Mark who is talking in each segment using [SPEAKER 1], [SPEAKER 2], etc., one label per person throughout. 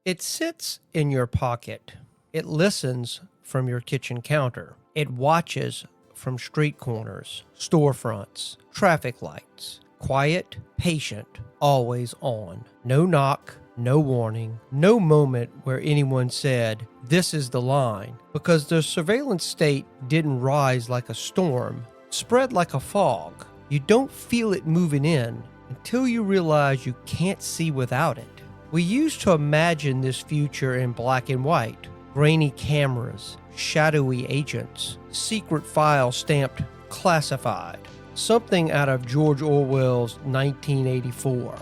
[SPEAKER 1] It sits in your pocket. It listens from your kitchen counter. It watches from street corners, storefronts, traffic lights. Quiet, patient, always on. No knock, no warning, no moment where anyone said, "This is the line," because the surveillance state didn't rise like a storm, spread like a fog. You don't feel it moving in until you realize you can't see without it. We used to imagine this future in black and white, grainy cameras, shadowy agents, secret files stamped classified, something out of George Orwell's 1984.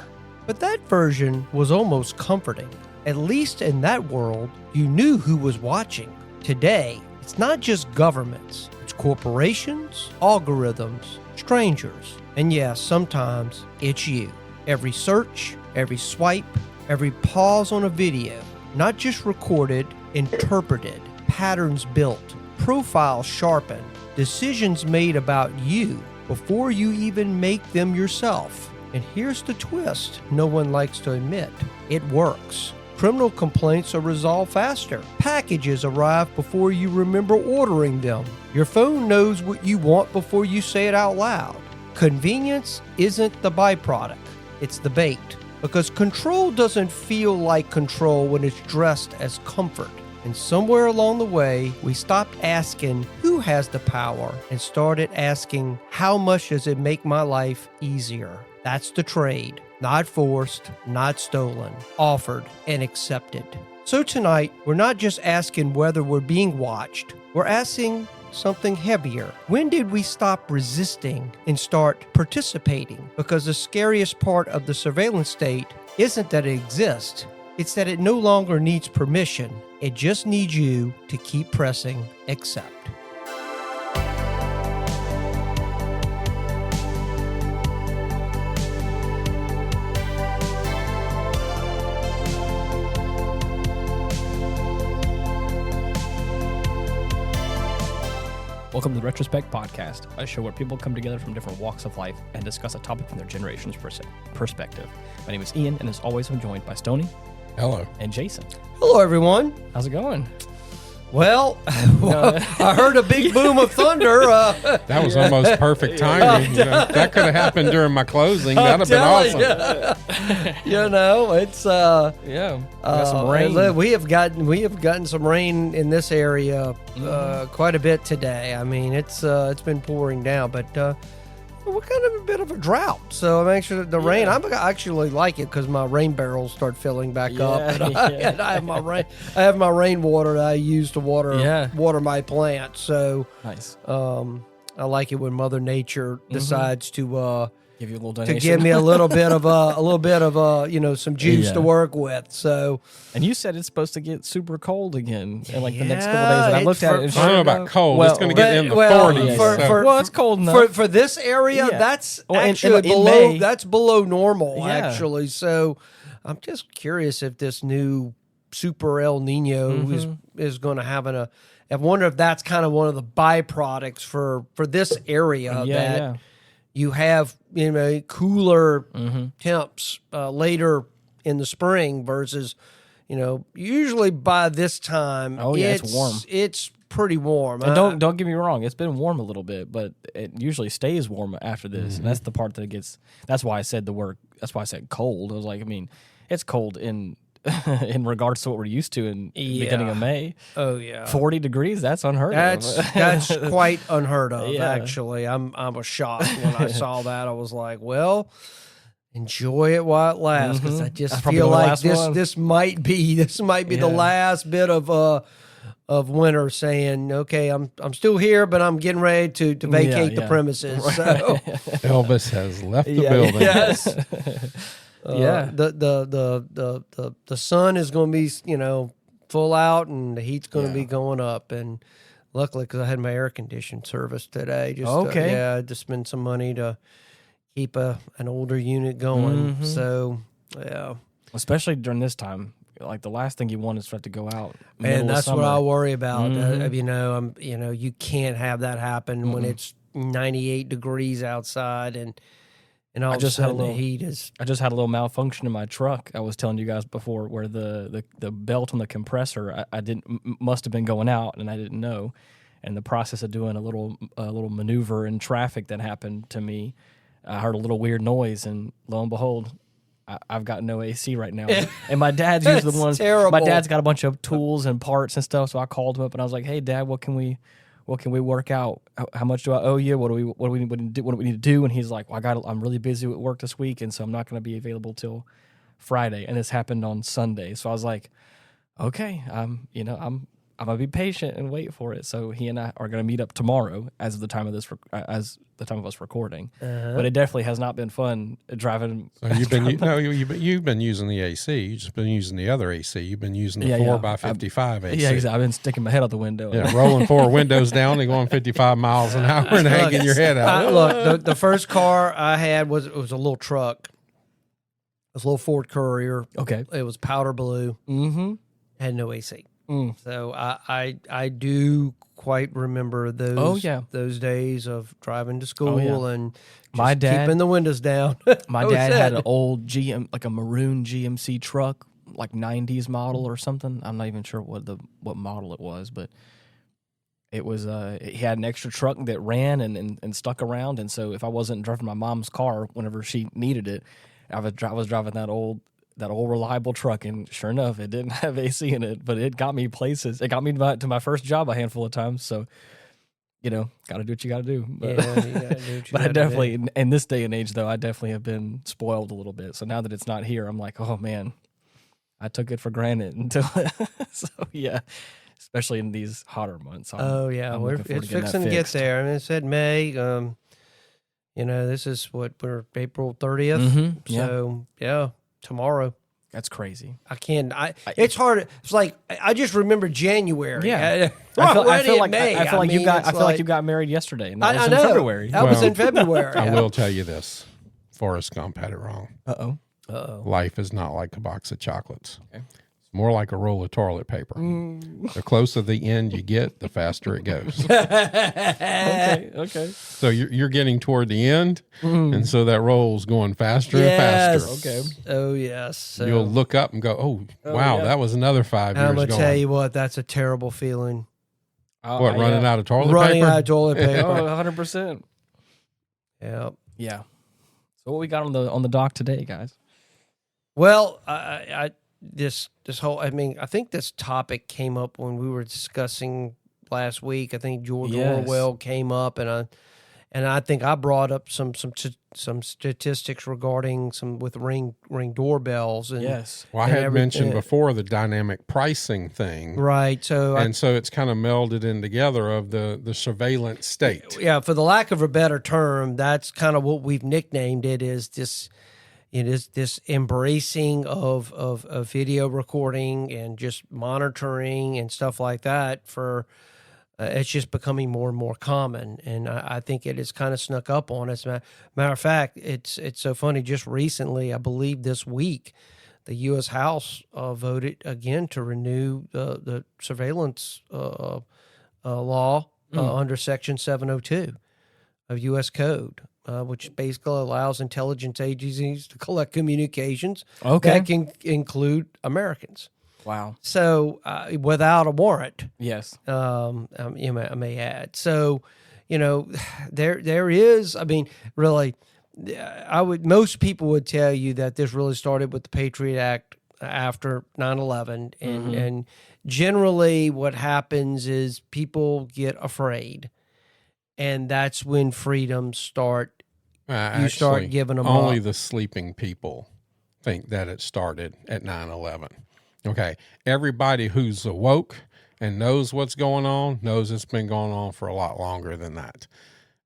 [SPEAKER 1] But that version was almost comforting. At least in that world, you knew who was watching. Today, it's not just governments, it's corporations, algorithms, strangers, and yes, sometimes it's you. Every search, every swipe, every pause on a video, not just recorded, interpreted, patterns built, profiles sharpened, decisions made about you before you even make them yourself. And here's the twist no one likes to admit. It works. Criminal complaints are resolved faster. Packages arrive before you remember ordering them. Your phone knows what you want before you say it out loud. Convenience isn't the byproduct, it's the bait. Because control doesn't feel like control when it's dressed as comfort. And somewhere along the way, we stopped asking who has the power and started asking how much does it make my life easier. That's the trade. Not forced, not stolen, offered and accepted. So tonight, we're not just asking whether we're being watched. We're asking something heavier. When did we stop resisting and start participating? Because the scariest part of the surveillance state isn't that it exists. It's that it no longer needs permission. It just needs you to keep pressing accept.
[SPEAKER 2] Welcome to the Retrospect podcast, a show where people come together from different walks of life and discuss a topic from their generation's perspective. My name is Ian, and as always, I'm joined by Stoney.
[SPEAKER 3] Hello.
[SPEAKER 2] And Jason.
[SPEAKER 1] Hello, everyone.
[SPEAKER 2] How's it going?
[SPEAKER 1] Well, I heard a big boom of thunder.
[SPEAKER 3] That was almost perfect timing. That could have happened during my closing. That would have been awesome.
[SPEAKER 1] You know, it's
[SPEAKER 2] We got some rain.
[SPEAKER 1] We have gotten some rain in this area quite a bit today. I mean, it's been pouring down, but we're kind of a bit of a drought. So I'm actually the rain. I actually like it because my rain barrels start filling back up, and I have my rainwater that I use to water my plants. So
[SPEAKER 2] nice.
[SPEAKER 1] I like it when Mother Nature decides to
[SPEAKER 2] give you a little donation.
[SPEAKER 1] to give me a little bit of some juice to work with. So,
[SPEAKER 2] and you said it's supposed to get super cold again in like the next couple of days. And I looked at it.
[SPEAKER 3] I don't know about cold.
[SPEAKER 2] Well,
[SPEAKER 3] it's going to get in the 40s.
[SPEAKER 2] It's cold enough
[SPEAKER 1] for this area.
[SPEAKER 2] Yeah.
[SPEAKER 1] That's
[SPEAKER 2] actually
[SPEAKER 1] in below.
[SPEAKER 2] May.
[SPEAKER 1] That's below normal,
[SPEAKER 2] Yeah.
[SPEAKER 1] actually. So, I'm just curious if this new super El Nino is going to have I wonder if that's kind of one of the byproducts for this area you have cooler temps later in the spring versus usually by this time
[SPEAKER 2] it's warm.
[SPEAKER 1] It's pretty warm.
[SPEAKER 2] And don't get me wrong, it's been warm a little bit, but it usually stays warm after this. And that's the part that gets. That's why I said that's why I said cold. I was like, I mean, it's cold in regards to what we're used to in the beginning of May.
[SPEAKER 1] Oh yeah,
[SPEAKER 2] 40 degrees. That's unheard of.
[SPEAKER 1] That's quite unheard of.
[SPEAKER 2] Yeah.
[SPEAKER 1] Actually, I was shocked when I saw that. I was like, well, enjoy it while it lasts, because I just feel like this might be the last bit of winter. Saying, okay, I'm still here, but I'm getting ready to vacate the premises. Right. So
[SPEAKER 3] Elvis has left the building.
[SPEAKER 1] Yes. The sun is going to be full out, and the heat's going to be going up. And luckily, because I had my air conditioned service today, I just spent some money to keep an older unit going. So
[SPEAKER 2] especially during this time, like the last thing you want is for it to go out.
[SPEAKER 1] And that's what I worry about. You can't have that happen when it's 98 degrees outside and and all
[SPEAKER 2] I
[SPEAKER 1] of a
[SPEAKER 2] just had a
[SPEAKER 1] sudden the
[SPEAKER 2] little-
[SPEAKER 1] heat is.
[SPEAKER 2] I just had a little malfunction in my truck. I was telling you guys before where the belt on the compressor must have been going out and I didn't know. And the process of doing a little maneuver in traffic that happened to me, I heard a little weird noise, and lo and behold, I've got no AC right now. And my dad's usually the one.
[SPEAKER 1] Terrible.
[SPEAKER 2] My dad's got a bunch of tools and parts and stuff. So I called him up and I was like, "Hey, Dad, what can we work out? How much do I owe you? What do we need to do?" And he's like, "Well, I'm really busy with work this week, and so I'm not going to be available till Friday." And this happened on Sunday, so I was like, "Okay, I'm gonna be patient and wait for it." So he and I are gonna meet up tomorrow, as the time of us recording. But it definitely has not been fun driving.
[SPEAKER 3] So you've been using the AC. You've just been using the other AC. You've been using the 4x55 AC.
[SPEAKER 2] Yeah, exactly. I've been sticking my head out the window.
[SPEAKER 3] Yeah, rolling four windows down and going 55 miles an hour and hanging your head out.
[SPEAKER 1] Look, the first car I had was a little truck. It was a little Ford Courier.
[SPEAKER 2] Okay.
[SPEAKER 1] It was powder blue.
[SPEAKER 2] Mm-hmm.
[SPEAKER 1] Had no AC.
[SPEAKER 2] Mm.
[SPEAKER 1] So I do quite remember those.
[SPEAKER 2] Oh, yeah.
[SPEAKER 1] Those days of driving to school and just
[SPEAKER 2] My dad-
[SPEAKER 1] keeping the windows down.
[SPEAKER 2] My dad had an old like a maroon GMC truck, like 90s model or something. I'm not even sure what model it was, but it was he had an extra truck that ran and stuck around. And so if I wasn't driving my mom's car whenever she needed it, I was driving that old reliable truck, and sure enough, it didn't have AC in it, but it got me places. It got me to my first job a handful of times. So, got to do what you got to do. But,
[SPEAKER 1] You gotta do what you
[SPEAKER 2] but I
[SPEAKER 1] gotta
[SPEAKER 2] definitely,
[SPEAKER 1] do.
[SPEAKER 2] in this day and age, though, I definitely have been spoiled a little bit. So now that it's not here, I'm like, oh man, I took it for granted until. So yeah, especially in these hotter months.
[SPEAKER 1] Oh yeah,
[SPEAKER 2] I'm looking forward
[SPEAKER 1] it's
[SPEAKER 2] to getting
[SPEAKER 1] fixing
[SPEAKER 2] that
[SPEAKER 1] to get
[SPEAKER 2] fixed.
[SPEAKER 1] there. I mean, it said May. This is we're April 30th.
[SPEAKER 2] Mhm, yeah.
[SPEAKER 1] So yeah, tomorrow.
[SPEAKER 2] That's crazy.
[SPEAKER 1] I can't. It's hard. It's like I just remember January.
[SPEAKER 2] Yeah.
[SPEAKER 1] We're already in May.
[SPEAKER 2] I feel like you got married yesterday, and that was in February.
[SPEAKER 1] That was in February.
[SPEAKER 3] I will tell you this. Forrest Gump had it wrong.
[SPEAKER 2] Uh-oh.
[SPEAKER 3] Life is not like a box of chocolates.
[SPEAKER 2] Okay.
[SPEAKER 3] It's more like a roll of toilet paper. The closer the end you get, the faster it goes.
[SPEAKER 2] Okay.
[SPEAKER 3] So you're getting toward the end, and so that roll's going faster and
[SPEAKER 1] Yes.
[SPEAKER 3] faster.
[SPEAKER 2] Okay.
[SPEAKER 1] Oh yes. So,
[SPEAKER 3] You'll look up and go, "Oh, wow,
[SPEAKER 2] yeah.
[SPEAKER 3] that was another 5 years
[SPEAKER 1] I'm gonna
[SPEAKER 3] gone."
[SPEAKER 1] tell you what. That's a terrible feeling.
[SPEAKER 3] What, running out of toilet
[SPEAKER 1] Running
[SPEAKER 3] paper?
[SPEAKER 1] out of toilet paper.
[SPEAKER 2] Oh, 100%.
[SPEAKER 1] Yeah.
[SPEAKER 2] Yeah. So what we got on the dock today, guys?
[SPEAKER 1] Well, this whole. I mean, I think this topic came up when we were discussing last week. I think George
[SPEAKER 2] Yes.
[SPEAKER 1] Orwell came up, and I think I brought up some statistics regarding some with ring doorbells. And,
[SPEAKER 2] Yes.
[SPEAKER 3] Well, I
[SPEAKER 1] and
[SPEAKER 3] had
[SPEAKER 1] every-
[SPEAKER 3] mentioned before the dynamic pricing thing.
[SPEAKER 1] Right. So
[SPEAKER 3] And so it's kind of melded in together of the surveillance state.
[SPEAKER 1] yeah, for the lack of a better term, that's kind of what we've nicknamed it. Is this? It is this embracing of video recording and just monitoring and stuff like that. For it's just becoming more and more common, and I think it has kind of snuck up on us. Matter of fact, it's so funny. Just recently, I believe this week, the U.S. House voted again to renew the surveillance law under Section 702 of U.S. Code. Which basically allows intelligence agencies to collect communications that can include Americans.
[SPEAKER 2] Wow.
[SPEAKER 1] So without a warrant,
[SPEAKER 2] Yes.
[SPEAKER 1] I may add. So, there is. I mean, really, most people would tell you that this really started with the Patriot Act after 9/11, and generally, what happens is people get afraid. And that's when freedoms start. You start giving them
[SPEAKER 3] only
[SPEAKER 1] up.
[SPEAKER 3] the sleeping people think that it started at 9/11. Okay, everybody who's awoke and knows what's going on knows it's been going on for a lot longer than that.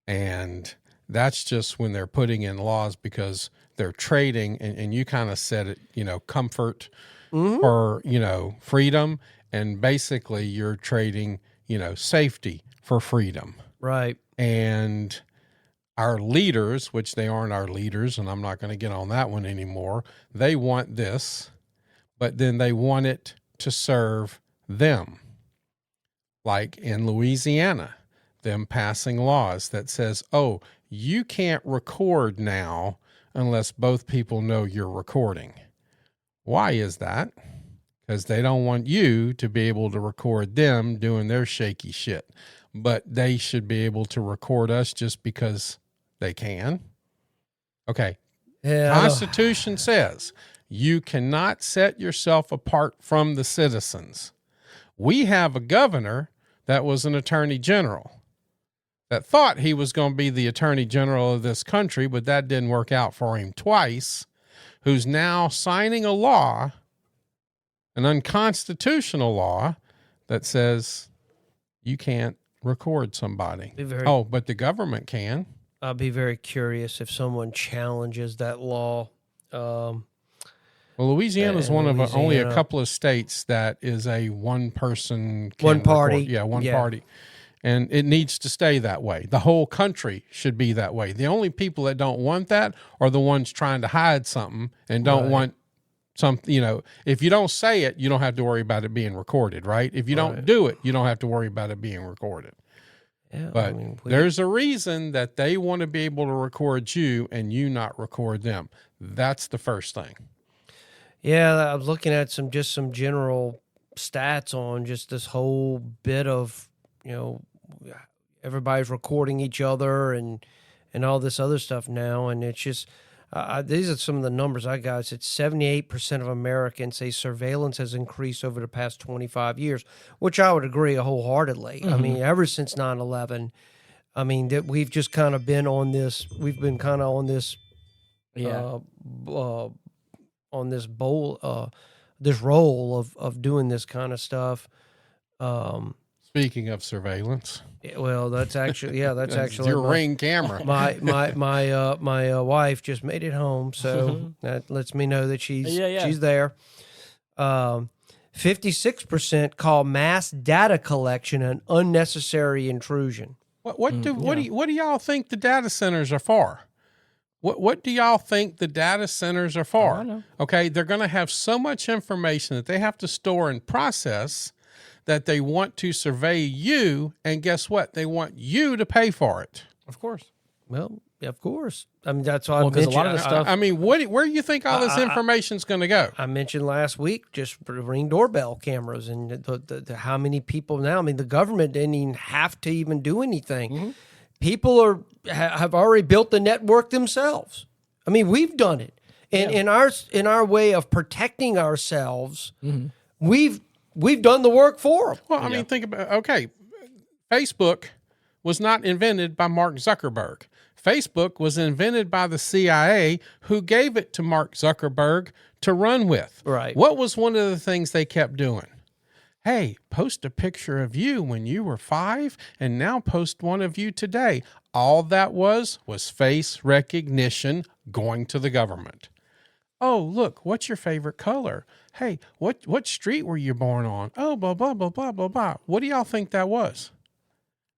[SPEAKER 3] And that's just when they're putting in laws because they're trading, and you kind of said it, comfort for, freedom. And basically you're trading, safety for freedom.
[SPEAKER 1] Right.
[SPEAKER 3] And our leaders, which they aren't our leaders, and I'm not going to get on that one anymore, they want this, but then they want it to serve them. Like in Louisiana, them passing laws that says, oh, you can't record now unless both people know you're recording. Why is that? Because they don't want you to be able to record them doing their shaky shit. But they should be able to record us just because they can. Okay.
[SPEAKER 1] Yeah,
[SPEAKER 3] Constitution says you cannot set yourself apart from the citizens. We have a governor that was an attorney general that thought he was going to be the attorney general of this country, but that didn't work out for him twice, who's now signing a law, an unconstitutional law, that says you can't record somebody. But the government can.
[SPEAKER 1] I'll be very curious if someone challenges that law.
[SPEAKER 3] Well, Louisiana is one of only a couple of states that is a one person,
[SPEAKER 1] one party.
[SPEAKER 3] Yeah, one party. And it needs to stay that way. The whole country should be that way. The only people that don't want that are the ones trying to hide something and don't want something. You know, if you don't say it, you don't have to worry about it being recorded, right? If you don't do it, you don't have to worry about it being recorded. Yeah, but there's a reason that they want to be able to record you and you not record them. That's the first thing.
[SPEAKER 1] Yeah, I was looking at some general stats on just this whole bit of, everybody's recording each other and all this other stuff now. And it's just, these are some of the numbers I got. It's 78% of Americans say surveillance has increased over the past 25 years, which I would agree wholeheartly. Mm-hmm. I mean, ever since 9/11, I mean, that we've just kind of been on this, this role of doing this kind of stuff.
[SPEAKER 3] Speaking of surveillance,
[SPEAKER 1] well, that's actually that's actually
[SPEAKER 3] your Ring camera.
[SPEAKER 1] My wife just made it home, so that lets me know that she's there. 56% call mass data collection an unnecessary intrusion.
[SPEAKER 3] What do y'all think the data centers are for? What do y'all think the data centers are for?
[SPEAKER 2] I know.
[SPEAKER 3] Okay, they're going to have so much information that they have to store and process that they want to survey you, and guess what? They want you to pay for it.
[SPEAKER 2] Of course.
[SPEAKER 1] Well, of course. I mean, that's why I mentioned.
[SPEAKER 3] A lot of the stuff. I mean, where do you think all this information is going to go?
[SPEAKER 1] I mentioned last week just Ring doorbell cameras and the how many people now. I mean, the government didn't even have to even do anything. Mm-hmm. People have already built the network themselves. I mean, we've done it, and in our way of protecting ourselves, we've done the work for them.
[SPEAKER 3] Well, I mean, think about Facebook was not invented by Mark Zuckerberg. Facebook was invented by the CIA, who gave it to Mark Zuckerberg to run with.
[SPEAKER 1] Right.
[SPEAKER 3] What was one of the things they kept doing? Hey, post a picture of you when you were 5, and now post one of you today. All that was face recognition going to the government. Oh, look, what's your favorite color? Hey, what street were you born on? Oh, blah, blah, blah, blah, blah, blah. What do y'all think that was?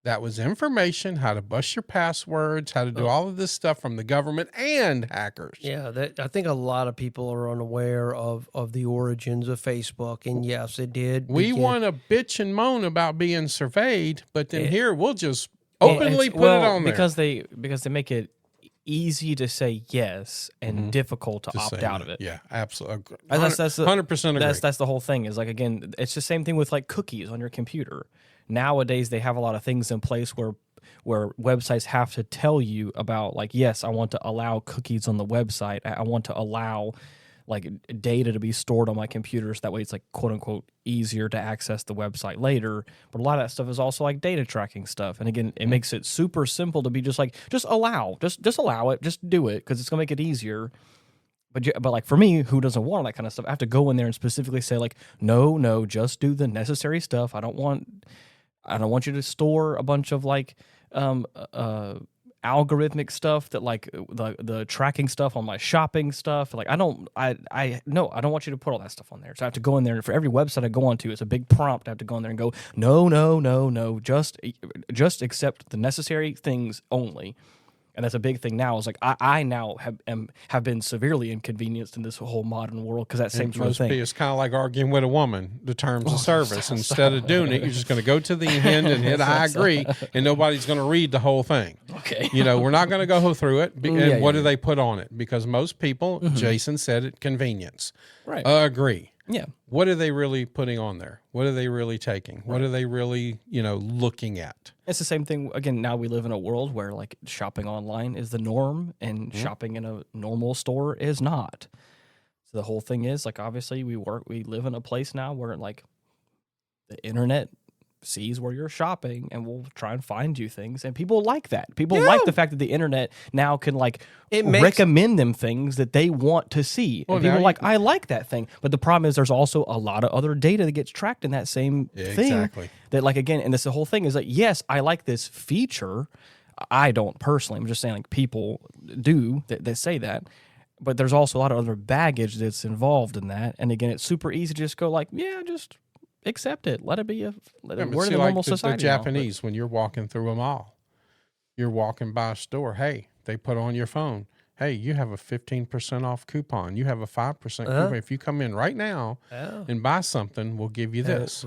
[SPEAKER 3] That was information, how to bust your passwords, how to do all of this stuff from the government and hackers.
[SPEAKER 1] Yeah, I think a lot of people are unaware of the origins of Facebook, and yes, it did.
[SPEAKER 3] We want to bitch and moan about being surveyed, but then here we'll just openly put it on there.
[SPEAKER 2] Because they make it easy to say yes and difficult to opt out of it.
[SPEAKER 3] Yeah, absolutely.
[SPEAKER 2] That's
[SPEAKER 3] 100% agree.
[SPEAKER 2] That's the whole thing. Is like, again, it's the same thing with like cookies on your computer. Nowadays, they have a lot of things in place where websites have to tell you about, like, yes, I want to allow cookies on the website. I want to allow like data to be stored on my computer, so that way it's like quote unquote easier to access the website later. But a lot of that stuff is also like data tracking stuff. And again, it makes it super simple to be just allow it, just do it, because it's gonna make it easier. But like for me, who doesn't want that kind of stuff, I have to go in there and specifically say like, no, just do the necessary stuff. I don't want you to store a bunch of like algorithmic stuff that like the tracking stuff on my shopping stuff. Like I don't want you to put all that stuff on there. So I have to go in there, and for every website I go onto, it's a big prompt. I have to go in there and go, no, just accept the necessary things only. And that's a big thing now. Is like I now have been severely inconvenienced in this whole modern world because that same sort of thing.
[SPEAKER 3] It's kind of like arguing with a woman, the terms of service. Instead of doing it, you're just going to go to the end and hit I agree, and nobody's going to read the whole thing.
[SPEAKER 2] Okay.
[SPEAKER 3] We're not going to go through it. And what do they put on it? Because most people, Jason said it, convenience.
[SPEAKER 2] Right.
[SPEAKER 3] Agree.
[SPEAKER 2] Yeah.
[SPEAKER 3] What are they really putting on there? What are they really taking? What are they really, looking at?
[SPEAKER 2] It's the same thing. Again, now we live in a world where like shopping online is the norm and shopping in a normal store is not. So the whole thing is like, obviously we live in a place now where like the internet sees where you're shopping and will try and find you things, and people like that. People like the fact that the internet now can like recommend them things that they want to see. And people are like, I like that thing. But the problem is there's also a lot of other data that gets tracked in that same thing.
[SPEAKER 3] Exactly.
[SPEAKER 2] That like, again, and this the whole thing is like, yes, I like this feature. I don't personally. I'm just saying like people do that say that. But there's also a lot of other baggage that's involved in that. And again, it's super easy to just go like, yeah, just accept it. Let it be we're in a normal society.
[SPEAKER 3] The Japanese, when you're walking through a mall, you're walking by a store. Hey, they put on your phone. Hey, you have a 15% off coupon. You have a 5% coupon. If you come in right now and buy something, we'll give you this.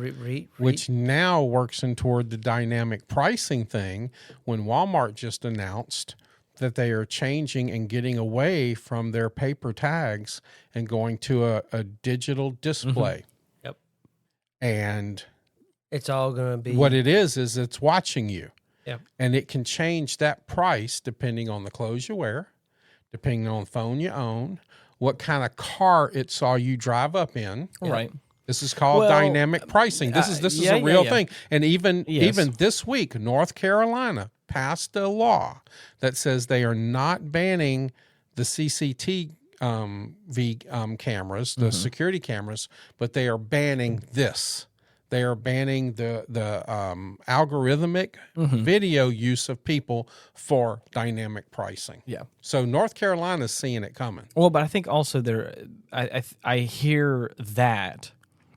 [SPEAKER 3] Which now works in toward the dynamic pricing thing when Walmart just announced that they are changing and getting away from their paper tags and going to a digital display. And
[SPEAKER 1] it's all going to be
[SPEAKER 3] what it is it's watching you.
[SPEAKER 1] Yeah.
[SPEAKER 3] And it can change that price depending on the clothes you wear, depending on the phone you own, what kind of car it saw you drive up in.
[SPEAKER 2] Right.
[SPEAKER 3] This is called dynamic pricing. This is a real thing. And even this week, North Carolina passed a law that says they are not banning the CCTV cameras, the security cameras, but they are banning this. They are banning the algorithmic video use of people for dynamic pricing.
[SPEAKER 2] Yeah.
[SPEAKER 3] So North Carolina's seeing it coming.
[SPEAKER 2] Well, but I think also I hear that,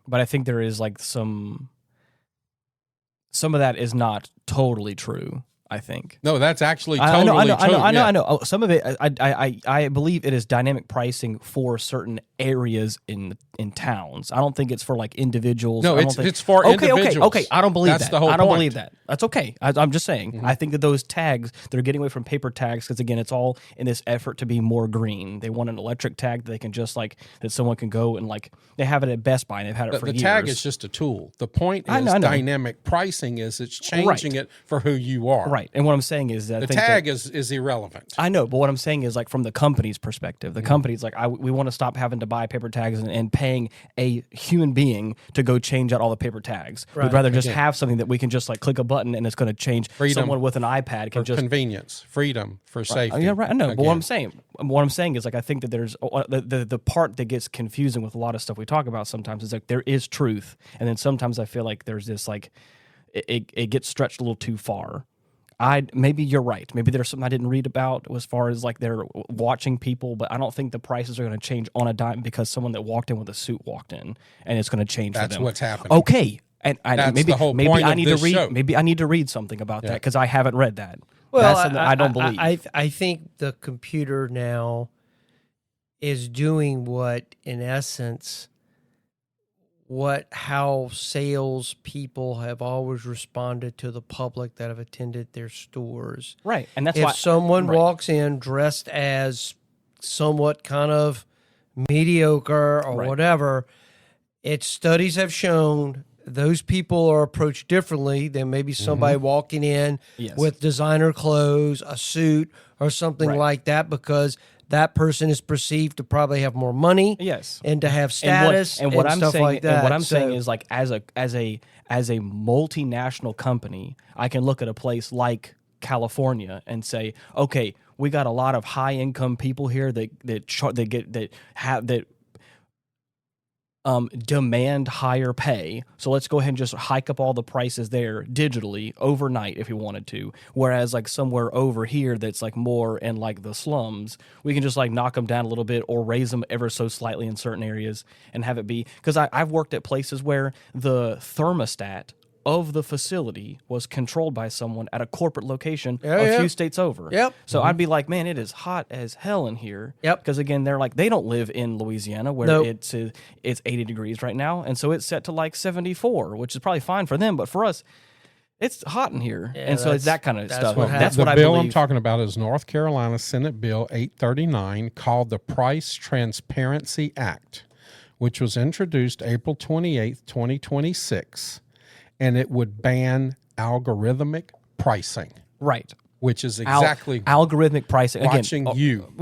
[SPEAKER 2] but I think there is like some of that is not totally true. I think.
[SPEAKER 3] No, that's actually totally true.
[SPEAKER 2] I know. Oh, some of it, I believe it is dynamic pricing for certain areas in towns. I don't think it's for like individuals.
[SPEAKER 3] No, it's for individuals.
[SPEAKER 2] Okay. I don't believe
[SPEAKER 3] that's
[SPEAKER 2] that.
[SPEAKER 3] The whole
[SPEAKER 2] I don't
[SPEAKER 3] point.
[SPEAKER 2] believe that. That's okay. I'm just saying. I think that those tags, they're getting away from paper tags because again, it's all in this effort to be more green. They want an electric tag that they can just like that someone can go and like they have it at Best Buy and they've had it for years.
[SPEAKER 3] The tag is just a tool. The point is dynamic pricing is it's changing it for who you are.
[SPEAKER 2] Right. And what I'm saying is that
[SPEAKER 3] the tag is irrelevant.
[SPEAKER 2] I know, but what I'm saying is like from the company's perspective, the company's like, we want to stop having to buy paper tags and paying a human being to go change out all the paper tags. Right. We'd rather just have something that we can just like click a button and it's going to change. Someone with an iPad can just
[SPEAKER 3] convenience, freedom for safety.
[SPEAKER 2] Yeah, right. I know, but what I'm saying is like I think that there's the part that gets confusing with a lot of stuff we talk about sometimes is like there is truth, and then sometimes I feel like there's this like it gets stretched a little too far. Maybe you're right. Maybe there's something I didn't read about as far as like they're watching people, but I don't think the prices are going to change on a dime because someone that walked in with a suit walked in and it's going to change for them.
[SPEAKER 3] That's what's happening.
[SPEAKER 2] Okay. And maybe
[SPEAKER 3] the whole point
[SPEAKER 2] I need
[SPEAKER 3] of this
[SPEAKER 2] to read.
[SPEAKER 3] show.
[SPEAKER 2] Maybe I need to read something about that because I haven't read that.
[SPEAKER 1] Well,
[SPEAKER 2] that's something I don't believe.
[SPEAKER 1] I think the computer now is doing what, in essence, how sales people have always responded to the public that have attended their stores.
[SPEAKER 2] Right, and that's
[SPEAKER 1] if
[SPEAKER 2] why
[SPEAKER 1] someone walks in dressed as somewhat kind of mediocre or whatever, studies have shown those people are approached differently than maybe somebody walking in with designer clothes, a suit, or something like that, because that person is perceived to probably have more money, and to have status, and stuff
[SPEAKER 2] saying,
[SPEAKER 1] like that.
[SPEAKER 2] And what I'm saying is, like, as a multinational company, I can look at a place like California and say, okay, we got a lot of high income people here that demand higher pay. So let's go ahead and just hike up all the prices there digitally overnight if we wanted to. Whereas like somewhere over here that's like more in like the slums, we can just like knock them down a little bit or raise them ever so slightly in certain areas and have it be. Because I've worked at places where the thermostat of the facility was controlled by someone at a corporate location
[SPEAKER 1] Yeah,
[SPEAKER 2] a
[SPEAKER 1] yeah.
[SPEAKER 2] few states over.
[SPEAKER 1] Yep.
[SPEAKER 2] So I'd be like, man, it is hot as hell in here.
[SPEAKER 1] Yep.
[SPEAKER 2] Because again, they're like, they don't live in Louisiana where
[SPEAKER 1] Nope.
[SPEAKER 2] it's 80 degrees right now, and so it's set to like 74, which is probably fine for them, but for us, it's hot in here,
[SPEAKER 1] Yeah,
[SPEAKER 2] and so it's that kind of
[SPEAKER 1] that's
[SPEAKER 2] stuff.
[SPEAKER 1] what
[SPEAKER 2] That's
[SPEAKER 3] The
[SPEAKER 2] what I
[SPEAKER 3] bill
[SPEAKER 2] believe.
[SPEAKER 3] I'm talking about is North Carolina Senate Bill 839, called the Price Transparency Act, which was introduced April 28th, 2026, and it would ban algorithmic pricing,
[SPEAKER 2] Right.
[SPEAKER 3] which is exactly
[SPEAKER 2] algorithmic pricing.
[SPEAKER 3] watching
[SPEAKER 2] Again,
[SPEAKER 3] you.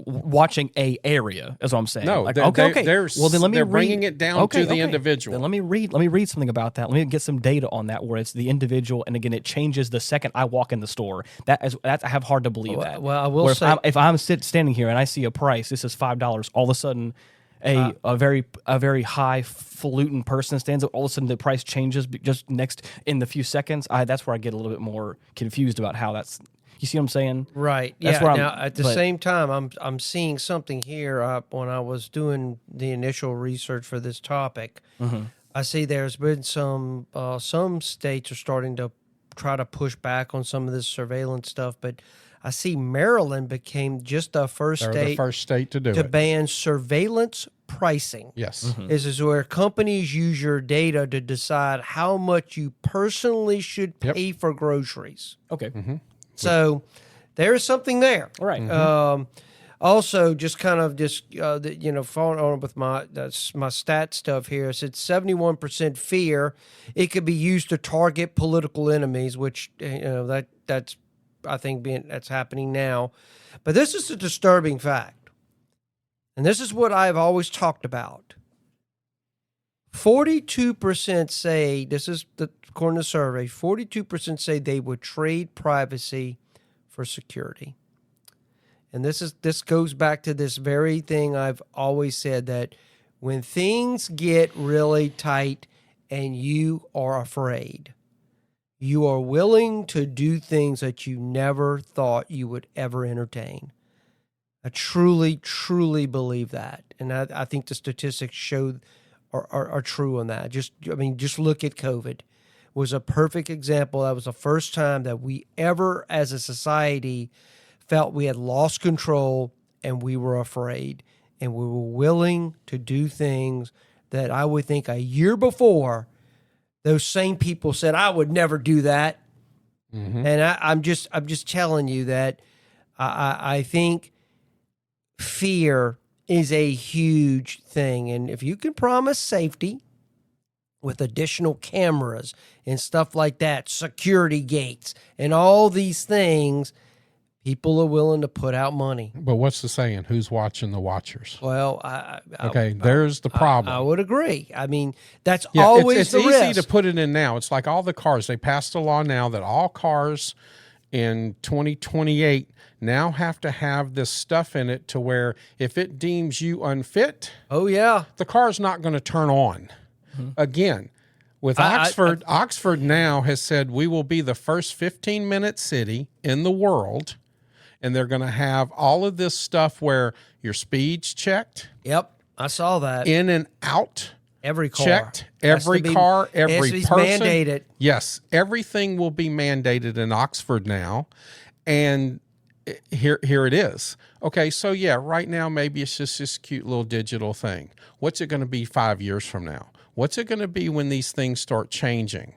[SPEAKER 2] watching a area is what I'm saying.
[SPEAKER 3] No,
[SPEAKER 2] like,
[SPEAKER 3] they're-
[SPEAKER 2] okay.
[SPEAKER 3] they're-
[SPEAKER 2] Well, then let me
[SPEAKER 3] they're
[SPEAKER 2] read.
[SPEAKER 3] bringing it down to the individual.
[SPEAKER 2] Then let me read something about that. Let me get some data on that where it's the individual, and again, it changes the second I walk in the store. That's I have hard to believe that.
[SPEAKER 1] Well, I will
[SPEAKER 2] Where
[SPEAKER 1] say-
[SPEAKER 2] if I'm standing here and I see a price, this is $5. All of a sudden, a very highfalutin person stands up. All of a sudden, the price changes just next in the few seconds. That's where I get a little bit more confused about how that's. You see what I'm saying?
[SPEAKER 1] Right.
[SPEAKER 2] That's
[SPEAKER 1] yeah.
[SPEAKER 2] where
[SPEAKER 1] Now, at the
[SPEAKER 2] but-
[SPEAKER 1] same time, I'm seeing something here. When I was doing the initial research for this topic,
[SPEAKER 2] Mm-hmm.
[SPEAKER 1] I see there's been some states are starting to try to push back on some of this surveillance stuff, but I see Maryland became just the first
[SPEAKER 3] They're
[SPEAKER 1] state
[SPEAKER 3] the first state to do
[SPEAKER 1] to
[SPEAKER 3] it.
[SPEAKER 1] ban surveillance pricing.
[SPEAKER 3] Yes.
[SPEAKER 2] Mm-hmm.
[SPEAKER 1] This is where companies use your data to decide how much you personally should
[SPEAKER 3] Yep.
[SPEAKER 1] pay for groceries.
[SPEAKER 2] Okay.
[SPEAKER 1] So there's something there.
[SPEAKER 2] All right.
[SPEAKER 1] Also, just kind of following on with my stat stuff here. It said 71% fear it could be used to target political enemies, which that's I think that's happening now. But this is a disturbing fact, and this is what I've always talked about. 42% say, this is according to the survey, 42% say they would trade privacy for security. And this goes back to this very thing I've always said, that when things get really tight and you are afraid, you are willing to do things that you never thought you would ever entertain. I truly, truly believe that. And I think the statistics show are true on that. Just look at COVID. Was a perfect example. That was the first time that we ever, as a society, felt we had lost control and we were afraid. And we were willing to do things that I would think a year before, those same people said, I would never do that.
[SPEAKER 3] Mm-hmm.
[SPEAKER 1] And I'm just telling you that I think fear is a huge thing. And if you can promise safety with additional cameras and stuff like that, security gates and all these things, people are willing to put out money.
[SPEAKER 3] But what's the saying? Who's watching the watchers?
[SPEAKER 1] Well,
[SPEAKER 3] There's the problem.
[SPEAKER 1] I would agree. I mean, that's
[SPEAKER 3] Yeah,
[SPEAKER 1] always
[SPEAKER 3] it's
[SPEAKER 1] the
[SPEAKER 3] easy
[SPEAKER 1] risk.
[SPEAKER 3] to put it in now. It's like all the cars. They passed a law now that all cars in 2028 now have to have this stuff in it to where if it deems you unfit,
[SPEAKER 1] Oh, yeah.
[SPEAKER 3] the car's not going to turn on. Again, with Oxford, Oxford now has said we will be the first 15-minute city in the world, and they're going to have all of this stuff where your speed's checked,
[SPEAKER 1] Yep. I saw that.
[SPEAKER 3] in and out
[SPEAKER 1] Every car.
[SPEAKER 3] checked,
[SPEAKER 1] Has to
[SPEAKER 3] every
[SPEAKER 1] be-
[SPEAKER 3] car,
[SPEAKER 1] has
[SPEAKER 3] every
[SPEAKER 1] to be
[SPEAKER 3] person.
[SPEAKER 1] mandated.
[SPEAKER 3] Yes, everything will be mandated in Oxford now, and here it is. Okay, so yeah, right now maybe it's just this cute little digital thing. What's it going to be 5 years from now? What's it going to be when these things start changing?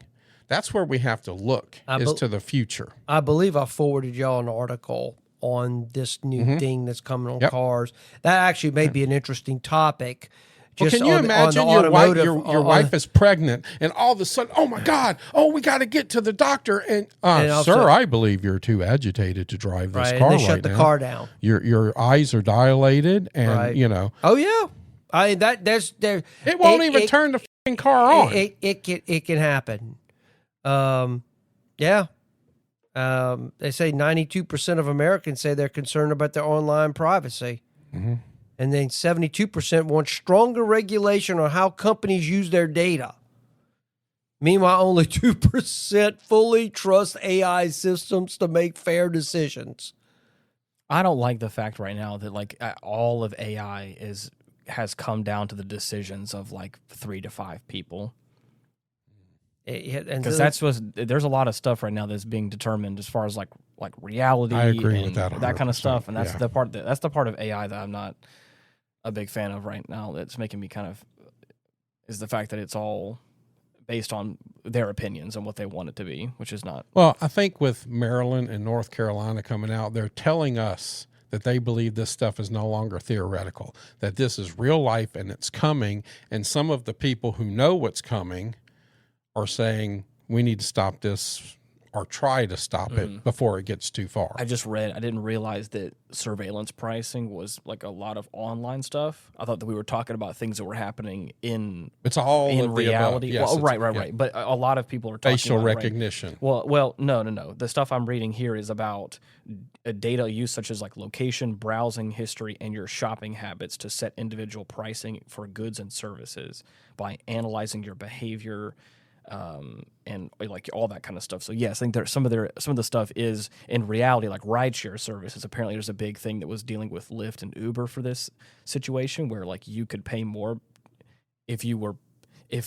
[SPEAKER 3] That's where we have to look, to the future.
[SPEAKER 1] I believe I forwarded y'all an article on this new thing that's coming on cars. That actually may be an interesting topic.
[SPEAKER 3] Well,
[SPEAKER 1] Just
[SPEAKER 3] can you
[SPEAKER 1] on the
[SPEAKER 3] imagine
[SPEAKER 1] automotive-
[SPEAKER 3] your wife is pregnant and all of a sudden, oh my God, we got to get to the doctor. And
[SPEAKER 1] also-
[SPEAKER 3] sir, I believe you're too agitated to drive this
[SPEAKER 1] Right,
[SPEAKER 3] car
[SPEAKER 1] and they shut
[SPEAKER 3] right
[SPEAKER 1] the
[SPEAKER 3] now.
[SPEAKER 1] car down.
[SPEAKER 3] Your eyes are dilated, and
[SPEAKER 1] Right. Oh yeah, there's there.
[SPEAKER 3] it won't even turn the f***ing car on.
[SPEAKER 1] It can happen. Yeah. They say 92% of Americans say they're concerned about their online privacy.
[SPEAKER 3] Mm-hmm.
[SPEAKER 1] And then 72% want stronger regulation on how companies use their data. Meanwhile, only 2% fully trust AI systems to make fair decisions.
[SPEAKER 2] I don't like the fact right now that like all of AI has come down to the decisions of like 3 to 5 people. Because there's a lot of stuff right now that's being determined as far as like reality.
[SPEAKER 3] I agree
[SPEAKER 2] and
[SPEAKER 3] with that
[SPEAKER 2] kind of
[SPEAKER 3] 100%,
[SPEAKER 2] stuff, and that's
[SPEAKER 3] yeah.
[SPEAKER 2] the part of AI that I'm not a big fan of right now. That's making me kind of is the fact that it's all based on their opinions and what they want it to be, which is not.
[SPEAKER 3] Well, I think with Maryland and North Carolina coming out, they're telling us that they believe this stuff is no longer theoretical, that this is real life and it's coming. And some of the people who know what's coming are saying we need to stop this or try to stop it before it gets too far.
[SPEAKER 2] I didn't realize that surveillance pricing was like a lot of online stuff. I thought that we were talking about things that were happening in reality.
[SPEAKER 3] Yes,
[SPEAKER 2] well, right. But a lot of people are talking
[SPEAKER 3] facial
[SPEAKER 2] about
[SPEAKER 3] recognition.
[SPEAKER 2] Well, no. The stuff I'm reading here is about data use such as like location, browsing history, and your shopping habits to set individual pricing for goods and services by analyzing your behavior. And like all that kind of stuff. So yes, I think there's some of the stuff is in reality like rideshare services. Apparently, there's a big thing that was dealing with Lyft and Uber for this situation where like you could pay more if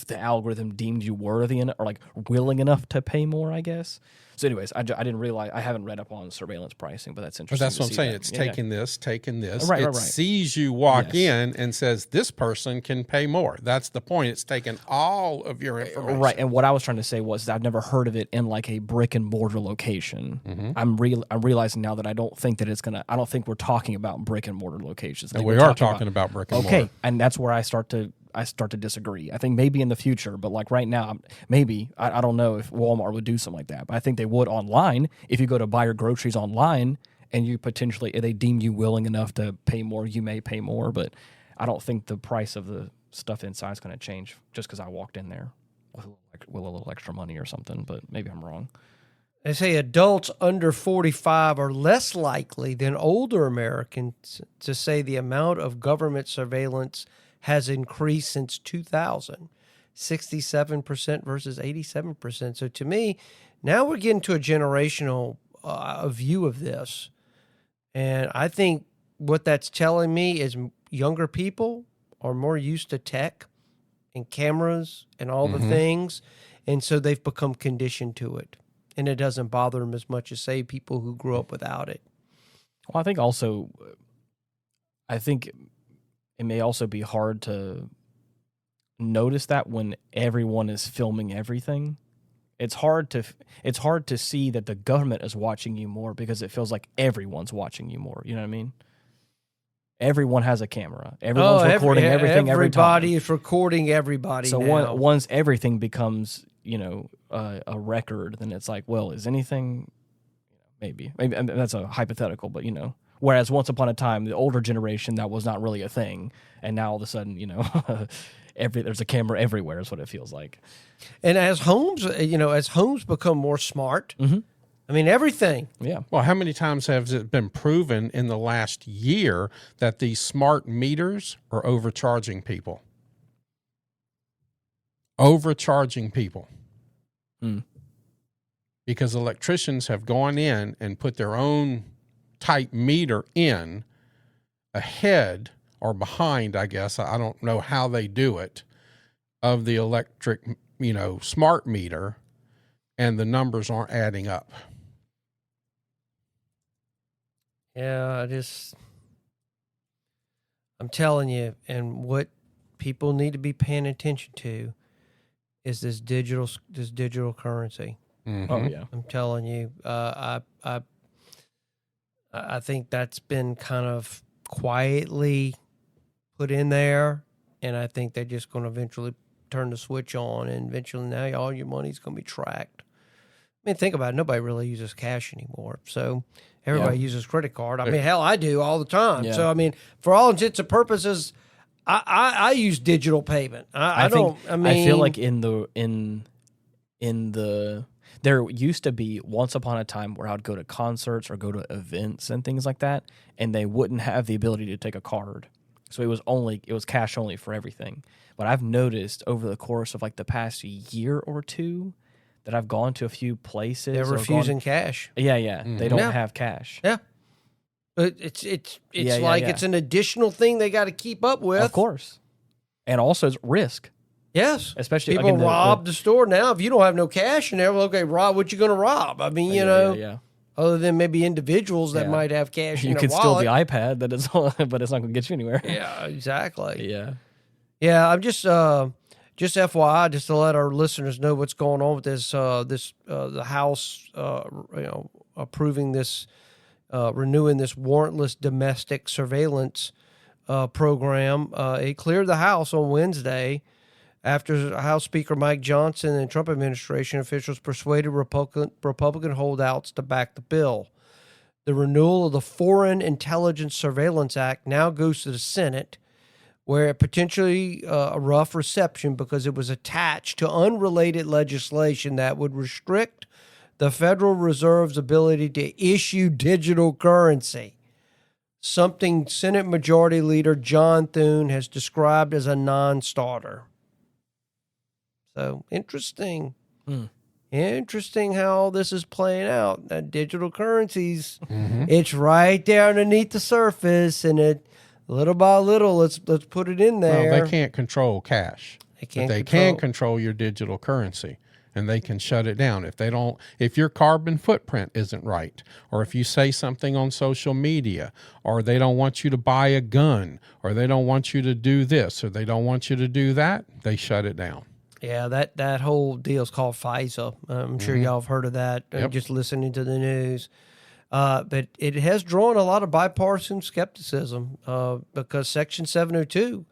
[SPEAKER 2] the algorithm deemed you worthy or like willing enough to pay more, I guess. So anyways, I didn't realize, I haven't read up on surveillance pricing, but that's interesting.
[SPEAKER 3] But that's what I'm saying. It's taking this.
[SPEAKER 2] Right,
[SPEAKER 3] it sees you walk in and says, this person can pay more. That's the point. It's taking all of your information.
[SPEAKER 2] Right. And what I was trying to say was I've never heard of it in like a brick and mortar location. I'm realizing now that I don't think we're talking about brick and mortar locations.
[SPEAKER 3] And we are talking about brick and mortar.
[SPEAKER 2] Okay. And that's where I start to disagree. I think maybe in the future, but like right now, maybe, I don't know if Walmart would do something like that, but I think they would online. If you go to buy your groceries online and you potentially, they deem you willing enough to pay more, you may pay more, but I don't think the price of the stuff inside is going to change just because I walked in there with a little extra money or something, but maybe I'm wrong.
[SPEAKER 1] They say adults under 45 are less likely than older Americans to say the amount of government surveillance has increased since 2000, 67% versus 87%. So to me, now we're getting to a generational view of this. And I think what that's telling me is younger people are more used to tech and cameras and all the things. And so they've become conditioned to it. And it doesn't bother them as much as, say, people who grew up without it.
[SPEAKER 2] Well, I think it may also be hard to notice that when everyone is filming everything. It's hard to see that the government is watching you more because it feels like everyone's watching you more. You know what I mean? Everyone has a camera. Everyone's recording everything every time.
[SPEAKER 1] Everybody is recording everybody.
[SPEAKER 2] So
[SPEAKER 1] now.
[SPEAKER 2] Once everything becomes, a record, then it's like, well, is anything? Maybe that's a hypothetical, but Whereas once upon a time, the older generation, that was not really a thing, and now all of a sudden, there's a camera everywhere. Is what it feels like.
[SPEAKER 1] And as homes become more smart, I mean everything.
[SPEAKER 2] Yeah.
[SPEAKER 3] Well, how many times has it been proven in the last year that these smart meters are overcharging people? Because electricians have gone in and put their own type meter in ahead or behind, I guess. I don't know how they do it, of the electric, smart meter, and the numbers aren't adding up.
[SPEAKER 1] Yeah, I'm telling you, and what people need to be paying attention to is this digital currency.
[SPEAKER 3] Mm-hmm.
[SPEAKER 2] Oh yeah.
[SPEAKER 1] I'm telling you, I think that's been kind of quietly put in there, and I think they're just going to eventually turn the switch on, and eventually now all your money's going to be tracked. I mean, think about it. Nobody really uses cash anymore, so everybody uses credit card. I mean, hell, I do all the time. Yeah. So, I mean, for all intents and purposes, I use digital payment. I feel
[SPEAKER 2] like there used to be once upon a time where I'd go to concerts or go to events and things like that, and they wouldn't have the ability to take a card. So it was cash only for everything. But I've noticed over the course of like the past year or two that I've gone to a few places.
[SPEAKER 1] They're refusing cash.
[SPEAKER 2] Yeah. Mm-hmm. They don't have cash.
[SPEAKER 1] Yeah. But it's it's an additional thing they got to keep up with.
[SPEAKER 2] Of course. And also it's risk.
[SPEAKER 1] Yes.
[SPEAKER 2] Especially,
[SPEAKER 1] people
[SPEAKER 2] again,
[SPEAKER 1] rob the store now. If you don't have no cash in there, well, okay, rob what you going to rob? I mean, other than maybe individuals that might have cash in
[SPEAKER 2] you
[SPEAKER 1] their
[SPEAKER 2] could
[SPEAKER 1] wallet.
[SPEAKER 2] steal the iPad, but it's not going to get you anywhere.
[SPEAKER 1] Yeah, exactly.
[SPEAKER 2] Yeah.
[SPEAKER 1] Yeah, I'm just FYI, just to let our listeners know what's going on with this. The House, approving this, renewing this warrantless domestic surveillance program. It cleared the House on Wednesday after House Speaker Mike Johnson and Trump administration officials persuaded Republican holdouts to back the bill. The renewal of the Foreign Intelligence Surveillance Act now goes to the Senate, where it potentially a rough reception because it was attached to unrelated legislation that would restrict the Federal Reserve's ability to issue digital currency, something Senate Majority Leader John Thune has described as a non-starter. So interesting. Interesting how all this is playing out. That digital currencies, it's right there underneath the surface, and it little by little, let's put it in there.
[SPEAKER 3] Well, they can't control cash. They can control your digital currency, and they can shut it down if your carbon footprint isn't right, or if you say something on social media, or they don't want you to buy a gun, or they don't want you to do this, or they don't want you to do that, they shut it down.
[SPEAKER 1] Yeah, that whole deal is called FISA. I'm sure y'all have heard of that, just listening to the news. But it has drawn a lot of bipartisan skepticism because Section 702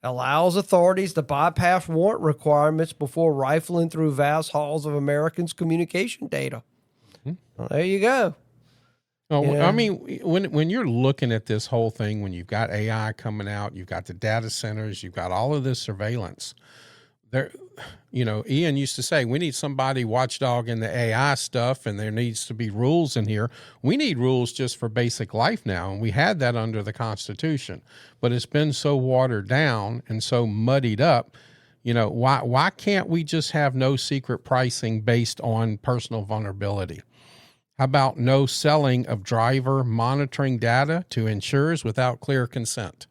[SPEAKER 1] allows authorities to bypass warrant requirements before rifling through vast hauls of Americans' communication data. Well, there you go.
[SPEAKER 3] Oh, I mean, when you're looking at this whole thing, when you've got AI coming out, you've got the data centers, you've got all of this surveillance. There, Ian used to say, we need somebody watchdogging the AI stuff, and there needs to be rules in here. We need rules just for basic life now, and we had that under the Constitution, but it's been so watered down and so muddied up. Why can't we just have no secret pricing based on personal vulnerability? How about no selling of driver monitoring data to insurers without clear consent?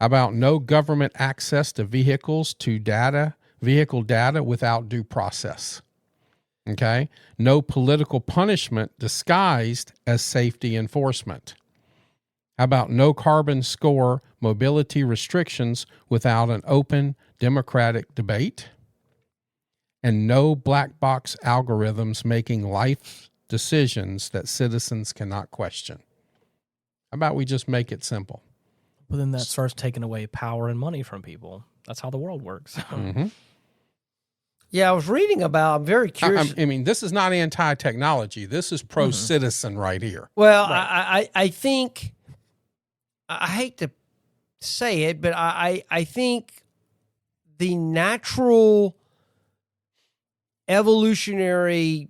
[SPEAKER 3] How about no government access to vehicle data without due process? Okay. No political punishment disguised as safety enforcement. How about no carbon score mobility restrictions without an open democratic debate? And no black box algorithms making life decisions that citizens cannot question. How about we just make it simple?
[SPEAKER 2] But then that starts taking away power and money from people. That's how the world works.
[SPEAKER 1] Yeah, I was reading about, I'm very curious.
[SPEAKER 3] I mean, this is not anti-technology. This is pro-citizen right here.
[SPEAKER 1] Well, right. I think, I hate to say it, but I think the natural evolutionary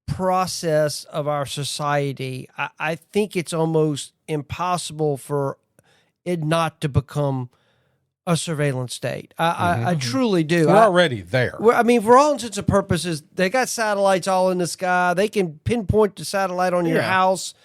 [SPEAKER 1] process of our society, I think it's almost impossible for it not to become a surveillance state. I truly do.
[SPEAKER 3] We're already there.
[SPEAKER 1] For all intents and purposes, they got satellites all in the sky. They can pinpoint the satellite on your house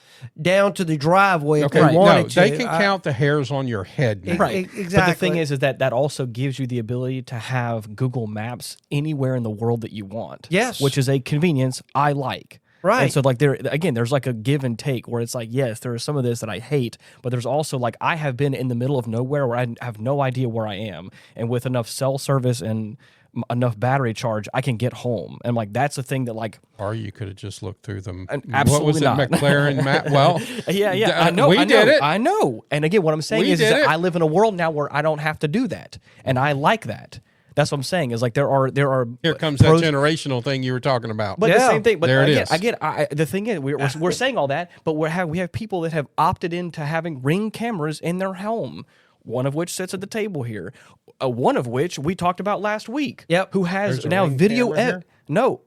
[SPEAKER 1] down to the driveway if they wanted to.
[SPEAKER 3] They can count the hairs on your head now.
[SPEAKER 1] Right, exactly.
[SPEAKER 2] But the thing is that also gives you the ability to have Google Maps anywhere in the world that you want.
[SPEAKER 1] Yes.
[SPEAKER 2] Which is a convenience I like.
[SPEAKER 1] Right.
[SPEAKER 2] And so there's like a give and take where it's like, yes, there is some of this that I hate, but there's also like I have been in the middle of nowhere where I have no idea where I am. And with enough cell service and enough battery charge, I can get home. And like that's the thing that like.
[SPEAKER 3] Or you could have just looked through them.
[SPEAKER 2] Absolutely
[SPEAKER 3] what was
[SPEAKER 2] not.
[SPEAKER 3] It, McLaren map? Well,
[SPEAKER 2] yeah. I know.
[SPEAKER 3] We did it.
[SPEAKER 2] I know. And again, what I'm saying is that I live in a world now where I don't have to do that, and I like that. That's what I'm saying. Is like there are.
[SPEAKER 3] Here comes that generational thing you were talking about.
[SPEAKER 2] But the same thing. But
[SPEAKER 3] there it is.
[SPEAKER 2] The thing is, we're saying all that, but we have people that have opted into having Ring cameras in their home. One of which sits at the table here. One of which we talked about last week.
[SPEAKER 1] Yep.
[SPEAKER 2] Who has
[SPEAKER 3] There's a
[SPEAKER 2] now
[SPEAKER 3] Ring
[SPEAKER 2] video?
[SPEAKER 3] camera here?
[SPEAKER 2] No.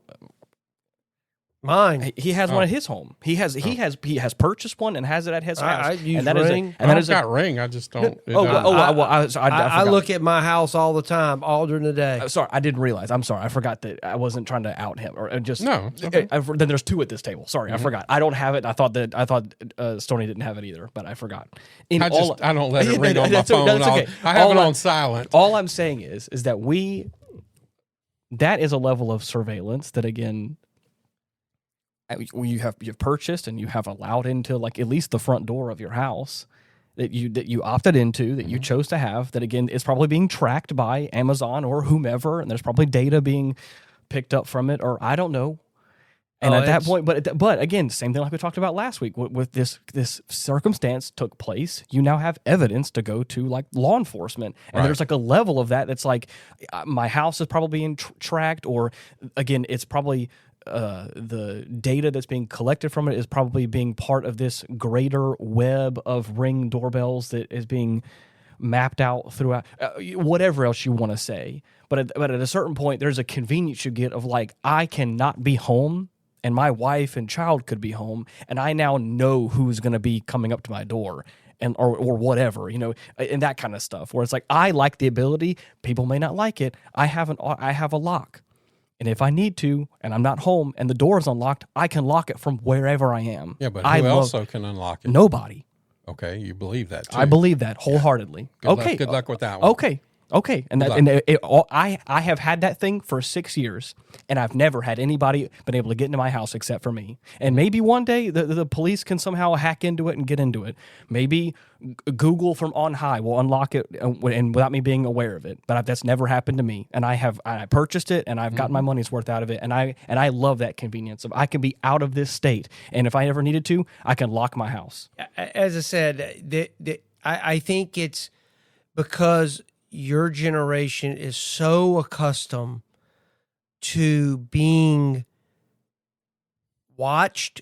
[SPEAKER 1] Mine.
[SPEAKER 2] He has one at his home. He has purchased one and has it at his house.
[SPEAKER 1] I use
[SPEAKER 2] and that is
[SPEAKER 1] Ring.
[SPEAKER 3] I've got Ring. I just don't.
[SPEAKER 1] I
[SPEAKER 2] forgot.
[SPEAKER 1] look at my house all the time, all during the day.
[SPEAKER 2] Sorry, I didn't realize. I'm sorry. I forgot that I wasn't trying to out him or just.
[SPEAKER 3] No. it's okay.
[SPEAKER 2] Then there's two at this table. Sorry, I forgot. I don't have it. I thought Stoney didn't have it either, but I forgot.
[SPEAKER 3] I don't let it ring on my phone.
[SPEAKER 2] That's okay.
[SPEAKER 3] I have it on silent.
[SPEAKER 2] All I'm saying is that that is a level of surveillance that, again, you've purchased and you have allowed into, like, at least the front door of your house that you opted into, that you chose to have, that, again, is probably being tracked by Amazon or whomever, and there's probably data being picked up from it, or I don't know. And at that point, but again, same thing like we talked about last week with this circumstance took place. You now have evidence to go to, like, law enforcement, and there's like a level of that that's like, my house is probably being tracked, or again, it's probably the data that's being collected from it is probably being part of this greater web of Ring doorbells that is being mapped out throughout, whatever else you want to say. But at a certain point, there's a convenience you get of, like, I cannot be home, and my wife and child could be home, and I now know who's going to be coming up to my door, and or whatever, and that kind of stuff. Where it's like, I like the ability. People may not like it. I have a lock, and if I need to, and I'm not home, and the door is unlocked, I can lock it from wherever I am.
[SPEAKER 3] Yeah, but who also can unlock it?
[SPEAKER 2] Nobody.
[SPEAKER 3] Okay, you believe that too.
[SPEAKER 2] I believe that wholeheartedly.
[SPEAKER 3] Yeah. Good luck with that one.
[SPEAKER 2] Okay, and I have had that thing for 6 years, and I've never had anybody been able to get into my house except for me. And maybe one day the police can somehow hack into it and get into it. Maybe Google from on high will unlock it, and without me being aware of it. But that's never happened to me. And I purchased it, and I've gotten my money's worth out of it. And I love that convenience of, I can be out of this state, and if I ever needed to, I can lock my house.
[SPEAKER 1] As I said, I think it's because your generation is so accustomed to being watched,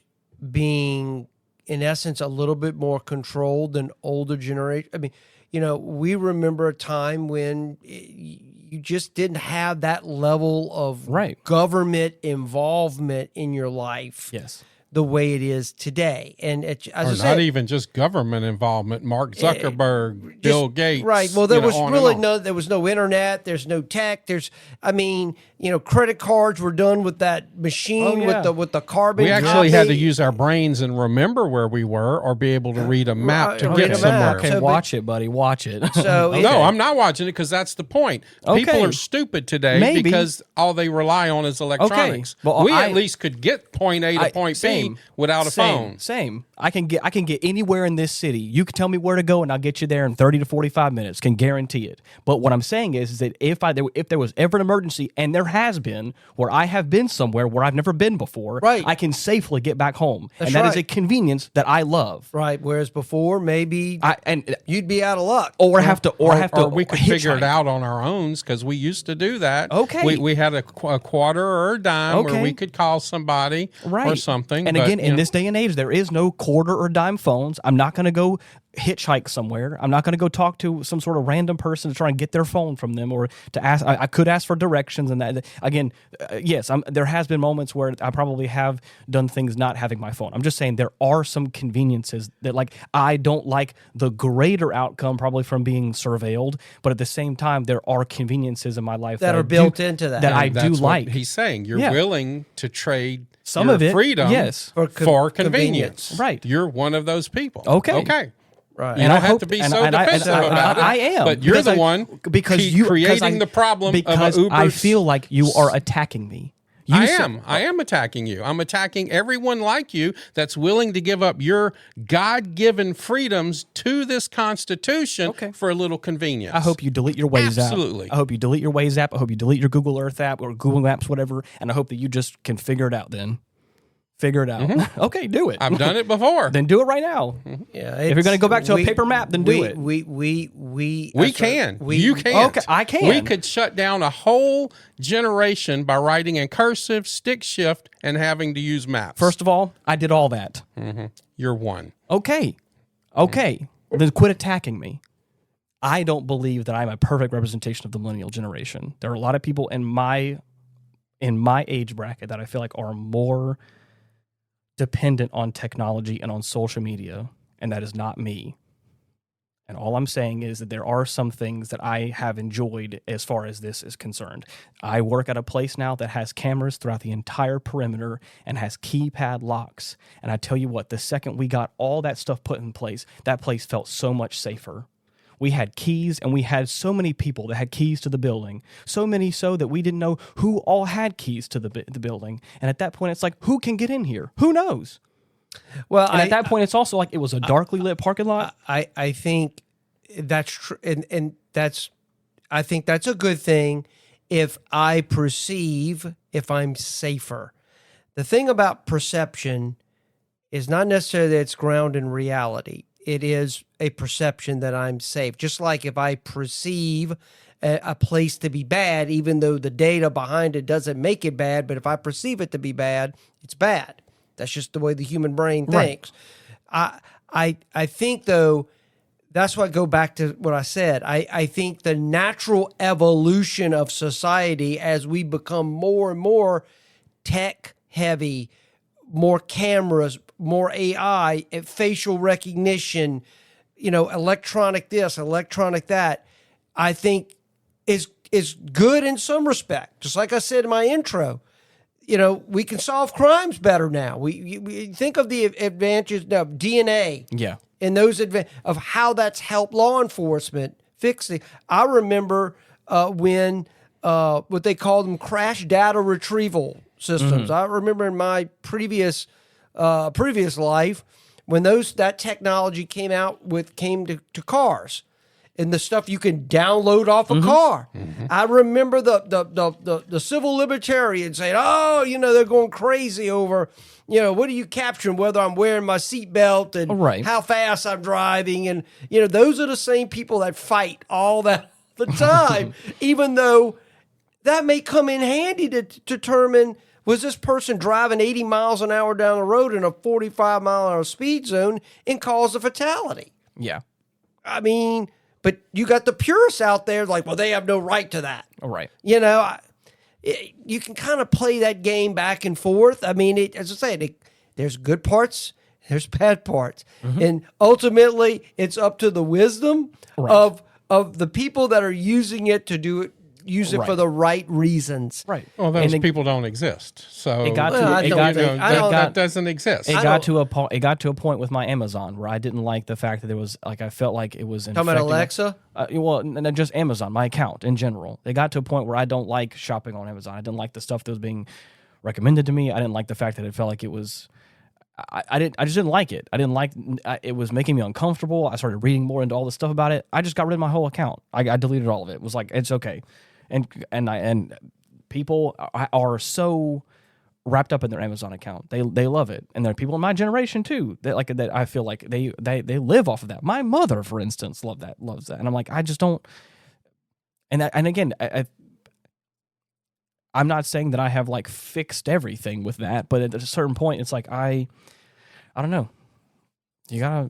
[SPEAKER 1] being, in essence, a little bit more controlled than older generation. I mean, we remember a time when you just didn't have that level of government involvement in your life.
[SPEAKER 2] Yes.
[SPEAKER 1] The way it is today, and
[SPEAKER 3] not even just government involvement. Mark Zuckerberg, Bill Gates,
[SPEAKER 1] right? Well, there was really there was no internet. There's no tech. Credit cards were done with that machine with the carbon.
[SPEAKER 3] We actually had to use our brains and remember where we were, or be able to read a map to get somewhere.
[SPEAKER 2] Okay, watch it, buddy. Watch it.
[SPEAKER 1] So
[SPEAKER 3] no, I'm not watching it because that's the point. People are stupid today because all they rely on is electronics.
[SPEAKER 2] Well,
[SPEAKER 3] we at least could get point A to point B without a phone.
[SPEAKER 2] Same. I can get anywhere in this city. You can tell me where to go, and I'll get you there in 30 to 45 minutes. Can guarantee it. But what I'm saying is that if there was ever an emergency, and there has been, where I have been somewhere where I've never been before, I can safely get back home, and that is a convenience that I love.
[SPEAKER 1] Right. Whereas before, maybe you'd be out of luck,
[SPEAKER 2] or
[SPEAKER 3] we could figure it out on our own because we used to do that.
[SPEAKER 2] Okay.
[SPEAKER 3] We had a quarter or a dime where we could call somebody or something.
[SPEAKER 2] And again, in this day and age, there is no quarter or dime phones. I'm not going to go hitchhike somewhere. I'm not going to go talk to some sort of random person to try and get their phone from them, or to ask. I could ask for directions, and that again, yes, there has been moments where I probably have done things not having my phone. I'm just saying there are some conveniences that, like, I don't like the greater outcome probably from being surveilled, but at the same time, there are conveniences in my life that
[SPEAKER 1] are built into that
[SPEAKER 2] I do like.
[SPEAKER 3] He's saying you're willing to trade
[SPEAKER 2] some
[SPEAKER 3] your
[SPEAKER 2] of it,
[SPEAKER 3] freedom for convenience.
[SPEAKER 2] Right.
[SPEAKER 3] You're one of those people.
[SPEAKER 2] Okay.
[SPEAKER 3] Right. You don't have to be so defensive about it.
[SPEAKER 2] I am.
[SPEAKER 3] But you're the one creating the problem
[SPEAKER 2] because
[SPEAKER 3] of Uber's.
[SPEAKER 2] I feel like you are attacking me.
[SPEAKER 3] I am attacking you. I'm attacking everyone like you that's willing to give up your God-given freedoms to this Constitution for a little convenience.
[SPEAKER 2] I hope you delete your Waze app.
[SPEAKER 3] Absolutely.
[SPEAKER 2] I hope you delete your Waze app. I hope you delete your Google Earth app or Google Maps, whatever. And I hope that you just can figure it out then. Figure it out. Mm-hmm. Okay, do it.
[SPEAKER 3] I've done it before.
[SPEAKER 2] Then do it right now.
[SPEAKER 3] Mm-hmm.
[SPEAKER 1] Yeah,
[SPEAKER 2] if you're going to go back to a paper map, then do it.
[SPEAKER 3] We can. You can.
[SPEAKER 2] Okay, I can.
[SPEAKER 3] We could shut down a whole generation by writing in cursive, stick shift, and having to use maps.
[SPEAKER 2] First of all, I did all that.
[SPEAKER 3] Mm-hmm. You're one.
[SPEAKER 2] Okay. Then quit attacking me. I don't believe that I'm a perfect representation of the millennial generation. There are a lot of people in my age bracket that I feel like are more dependent on technology and on social media, and that is not me. And all I'm saying is that there are some things that I have enjoyed as far as this is concerned. I work at a place now that has cameras throughout the entire perimeter and has keypad locks. And I tell you what, the second we got all that stuff put in place, that place felt so much safer. We had keys, and we had so many people that had keys to the building. So many so that we didn't know who all had keys to the building. And at that point, it's like, who can get in here? Who knows?
[SPEAKER 1] Well,
[SPEAKER 2] And at that point, it's also like it was a darkly lit parking lot.
[SPEAKER 1] I think that's true, and that's, I think that's a good thing if I perceive if I'm safer. The thing about perception is not necessarily that it's grounded in reality. It is a perception that I'm safe. Just like if I perceive a place to be bad, even though the data behind it doesn't make it bad, but if I perceive it to be bad, it's bad. That's just the way the human brain thinks. Right. I think, though, that's why I go back to what I said. I think the natural evolution of society as we become more and more tech heavy, more cameras, more AI, facial recognition, electronic this, electronic that, I think is good in some respect. Just like I said in my intro, we can solve crimes better now. We think of the advantages of DNA.
[SPEAKER 2] Yeah.
[SPEAKER 1] And those of how that's helped law enforcement fixing. I remember when what they called them crash data retrieval systems. I remember in my previous life when that technology came to cars. And the stuff you can download off a car. I remember the civil libertarians saying, "Oh, they're going crazy over, what are you capturing? Whether I'm wearing my seatbelt and how fast I'm driving." And those are the same people that fight all the time, even though that may come in handy to determine, was this person driving 80 miles an hour down the road in a 45 mile an hour speed zone and cause a fatality?
[SPEAKER 2] Yeah.
[SPEAKER 1] I mean, but you got the purists out there like, well, they have no right to that.
[SPEAKER 2] Right.
[SPEAKER 1] You can kind of play that game back and forth. I mean, as I said, there's good parts, there's bad parts. And ultimately, it's up to the wisdom of the people that are using it to use it for the right reasons.
[SPEAKER 3] Right. Well, those people don't exist. So that doesn't exist.
[SPEAKER 2] It got to a point with my Amazon where I didn't like the fact that there was I felt like it was
[SPEAKER 1] talking about Alexa.
[SPEAKER 2] Just Amazon, my account in general. It got to a point where I don't like shopping on Amazon. I didn't like the stuff that was being recommended to me. I didn't like the fact that it felt like it was. I just didn't like it. I didn't like it was making me uncomfortable. I started reading more into all the stuff about it. I just got rid of my whole account. I deleted all of it. It was like, it's okay. And people are so wrapped up in their Amazon account. They love it, and there are people in my generation too that I feel like they live off of that. My mother, for instance, loves that, and I'm like, I just don't. And again, I'm not saying that I have fixed everything with that, but at a certain point, it's like I don't know. You gotta,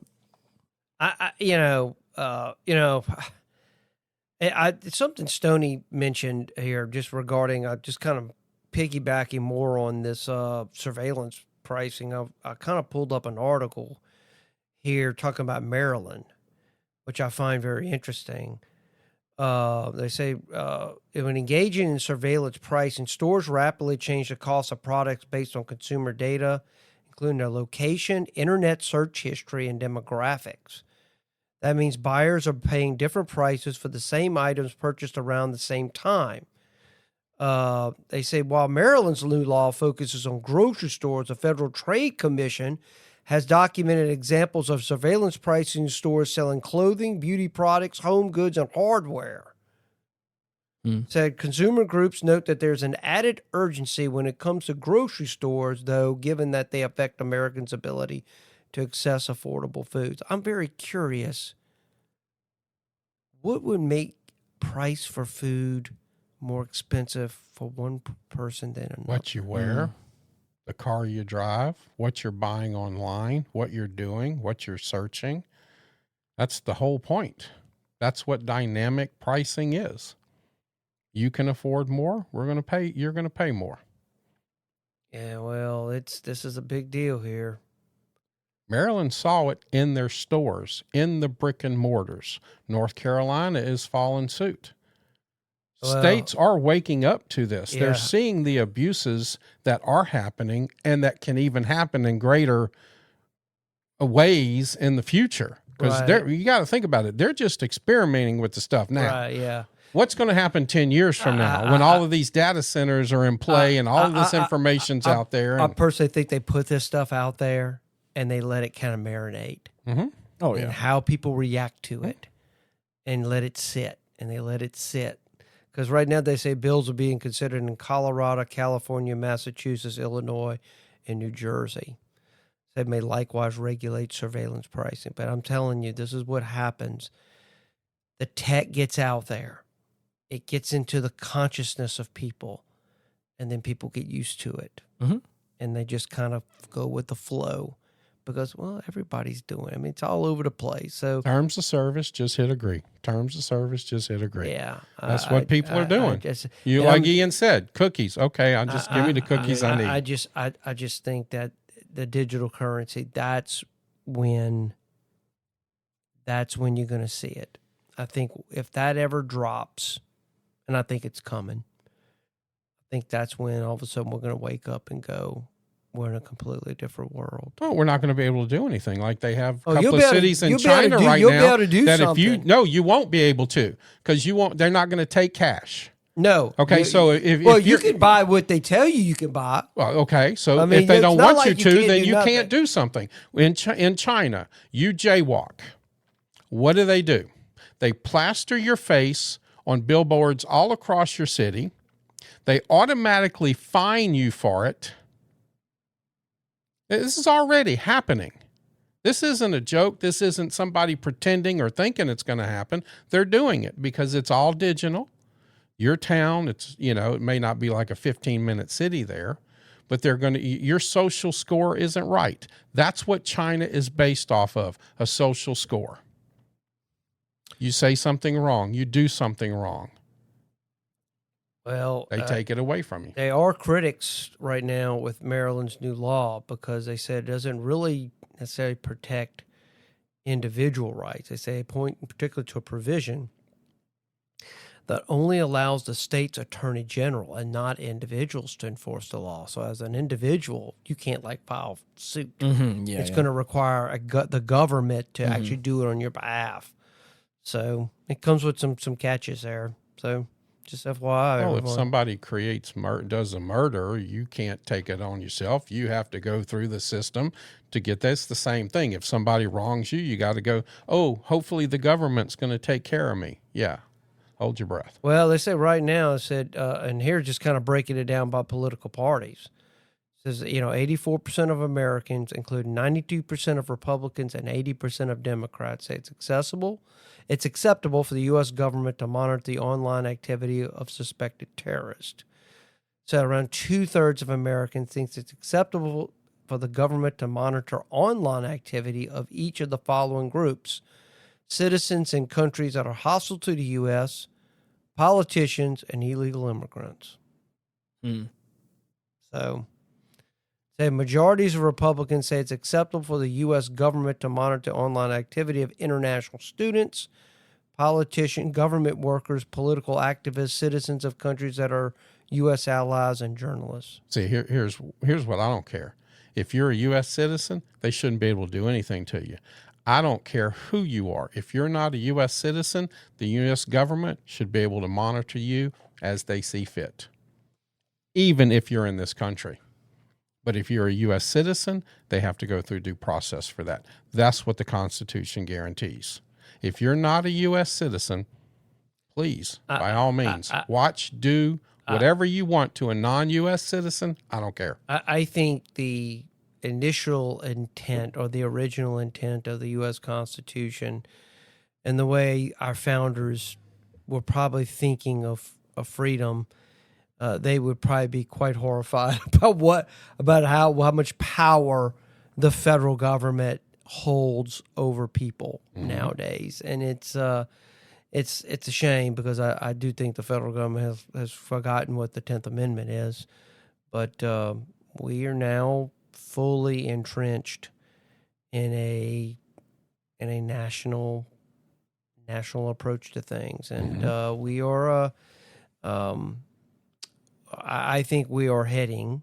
[SPEAKER 1] something Stoney mentioned here just regarding, just kind of piggybacking more on this surveillance pricing. I kind of pulled up an article here talking about Maryland, which I find very interesting. They say when engaging in surveillance pricing, stores rapidly change the cost of products based on consumer data, including their location, internet search history, and demographics. That means buyers are paying different prices for the same items purchased around the same time. They say while Maryland's new law focuses on grocery stores, the Federal Trade Commission has documented examples of surveillance pricing in stores selling clothing, beauty products, home goods, and hardware. Said consumer groups note that there's an added urgency when it comes to grocery stores, though, given that they affect Americans' ability to access affordable foods. I'm very curious. What would make price for food more expensive for one person than another?
[SPEAKER 3] What you wear, the car you drive, what you're buying online, what you're doing, what you're searching. That's the whole point. That's what dynamic pricing is. You can afford more, you're going to pay more.
[SPEAKER 1] Yeah, well, this is a big deal here.
[SPEAKER 3] Maryland saw it in their stores, in the brick and mortars. North Carolina is following suit.
[SPEAKER 1] Well,
[SPEAKER 3] States are waking up to this.
[SPEAKER 1] yeah.
[SPEAKER 3] They're seeing the abuses that are happening and that can even happen in greater ways in the future. Because
[SPEAKER 1] Right.
[SPEAKER 3] you got to think about it. They're just experimenting with the stuff now.
[SPEAKER 1] Right, yeah.
[SPEAKER 3] What's going to happen 10 years from now when all of these data centers are in play and all of this information's out there?
[SPEAKER 1] I
[SPEAKER 3] And,
[SPEAKER 1] personally think they put this stuff out there and they let it kind of marinate.
[SPEAKER 2] Oh,
[SPEAKER 1] And
[SPEAKER 2] yeah.
[SPEAKER 1] how people react to it and let it sit. And they let it sit. Because right now they say bills are being considered in Colorado, California, Massachusetts, Illinois, and New Jersey. They may likewise regulate surveillance pricing. But I'm telling you, this is what happens. The tech gets out there. It gets into the consciousness of people. And then people get used to it.
[SPEAKER 2] Mhm.
[SPEAKER 1] And they just kind of go with the flow. Because, well, everybody's doing it. I mean, it's all over the place. So,
[SPEAKER 3] terms of service, just hit agree. Terms of service, just hit agree.
[SPEAKER 1] yeah.
[SPEAKER 3] That's what people are doing.
[SPEAKER 1] Just,
[SPEAKER 3] You
[SPEAKER 1] and
[SPEAKER 3] like
[SPEAKER 1] I'm-
[SPEAKER 3] Ian said, cookies. Okay, I'll just give me the cookies I need.
[SPEAKER 1] I just think that the digital currency, that's when you're going to see it. I think if that ever drops, and I think it's coming, I think that's when all of a sudden we're going to wake up and go, we're in a completely different world.
[SPEAKER 3] Oh, we're not going to be able to do anything like they have a
[SPEAKER 1] Oh, you'll
[SPEAKER 3] couple
[SPEAKER 1] be
[SPEAKER 3] of
[SPEAKER 1] able to-
[SPEAKER 3] cities in
[SPEAKER 1] you'll be able to
[SPEAKER 3] China
[SPEAKER 1] do-
[SPEAKER 3] right
[SPEAKER 1] you'll be
[SPEAKER 3] now
[SPEAKER 1] able to do
[SPEAKER 3] that if you
[SPEAKER 1] something.
[SPEAKER 3] you won't be able to because you won't. They're not going to take cash.
[SPEAKER 1] No.
[SPEAKER 3] Okay, so if
[SPEAKER 1] you
[SPEAKER 3] you're-
[SPEAKER 1] can buy what they tell you can buy.
[SPEAKER 3] Well, okay, so
[SPEAKER 1] I mean,
[SPEAKER 3] if they
[SPEAKER 1] it's
[SPEAKER 3] don't
[SPEAKER 1] not
[SPEAKER 3] want
[SPEAKER 1] like
[SPEAKER 3] you
[SPEAKER 1] you
[SPEAKER 3] to,
[SPEAKER 1] can't
[SPEAKER 3] then
[SPEAKER 1] do
[SPEAKER 3] you
[SPEAKER 1] nothing.
[SPEAKER 3] can't do something. In China, you jaywalk. What do? They plaster your face on billboards all across your city. They automatically fine you for it. This is already happening. This isn't a joke. This isn't somebody pretending or thinking it's going to happen. They're doing it because it's all digital. Your town, it may not be like a 15-minute city there, but your social score isn't right. That's what China is based off of, a social score. You say something wrong, you do something wrong,
[SPEAKER 1] Well,
[SPEAKER 3] they take it away from you.
[SPEAKER 1] they are critics right now with Maryland's new law because they said it doesn't really necessarily protect individual rights. They say point in particular to a provision that only allows the state's attorney general and not individuals to enforce the law. So as an individual, you can't file suit.
[SPEAKER 2] Mm-hmm. Yeah,
[SPEAKER 1] It's going to require the government to
[SPEAKER 2] Mm-hmm.
[SPEAKER 1] actually do it on your behalf. So it comes with some catches there. So just FYI.
[SPEAKER 3] Well, if
[SPEAKER 1] everyone.
[SPEAKER 3] somebody does a murder, you can't take it on yourself. You have to go through the system to get this. The same thing. If somebody wrongs you, you got to go, oh, hopefully the government's going to take care of me. Yeah. Hold your breath.
[SPEAKER 1] Well, they say right now, it said, and here just kind of breaking it down by political parties. It says, 84% of Americans, including 92% of Republicans and 80% of Democrats, say it's acceptable for the U.S. government to monitor the online activity of suspected terrorists. So around 2/3 of Americans thinks it's acceptable for the government to monitor online activity of each of the following groups: citizens in countries that are hostile to the U.S., politicians, and illegal immigrants.
[SPEAKER 2] Mm.
[SPEAKER 1] So, majorities of Republicans say it's acceptable for the U.S. government to monitor online activity of international students, politicians, government workers, political activists, citizens of countries that are U.S. allies, and journalists.
[SPEAKER 3] See, here's what I don't care. If you're a U.S. citizen, they shouldn't be able to do anything to you. I don't care who you are. If you're not a U.S. citizen, the U.S. government should be able to monitor you as they see fit, even if you're in this country. But if you're a U.S. citizen, they have to go through due process for that. That's what the Constitution guarantees. If you're not a U.S. citizen, please, by all means, do whatever you want to a non-U.S. citizen. I don't care.
[SPEAKER 1] I think the initial intent or the original intent of the U.S. Constitution and the way our founders were probably thinking of freedom, they would probably be quite horrified about how much power the federal government holds over people nowadays. And it's a shame because I do think the federal government has forgotten what the 10th Amendment is. But we are now fully entrenched in a national approach to things, and we are I think we are heading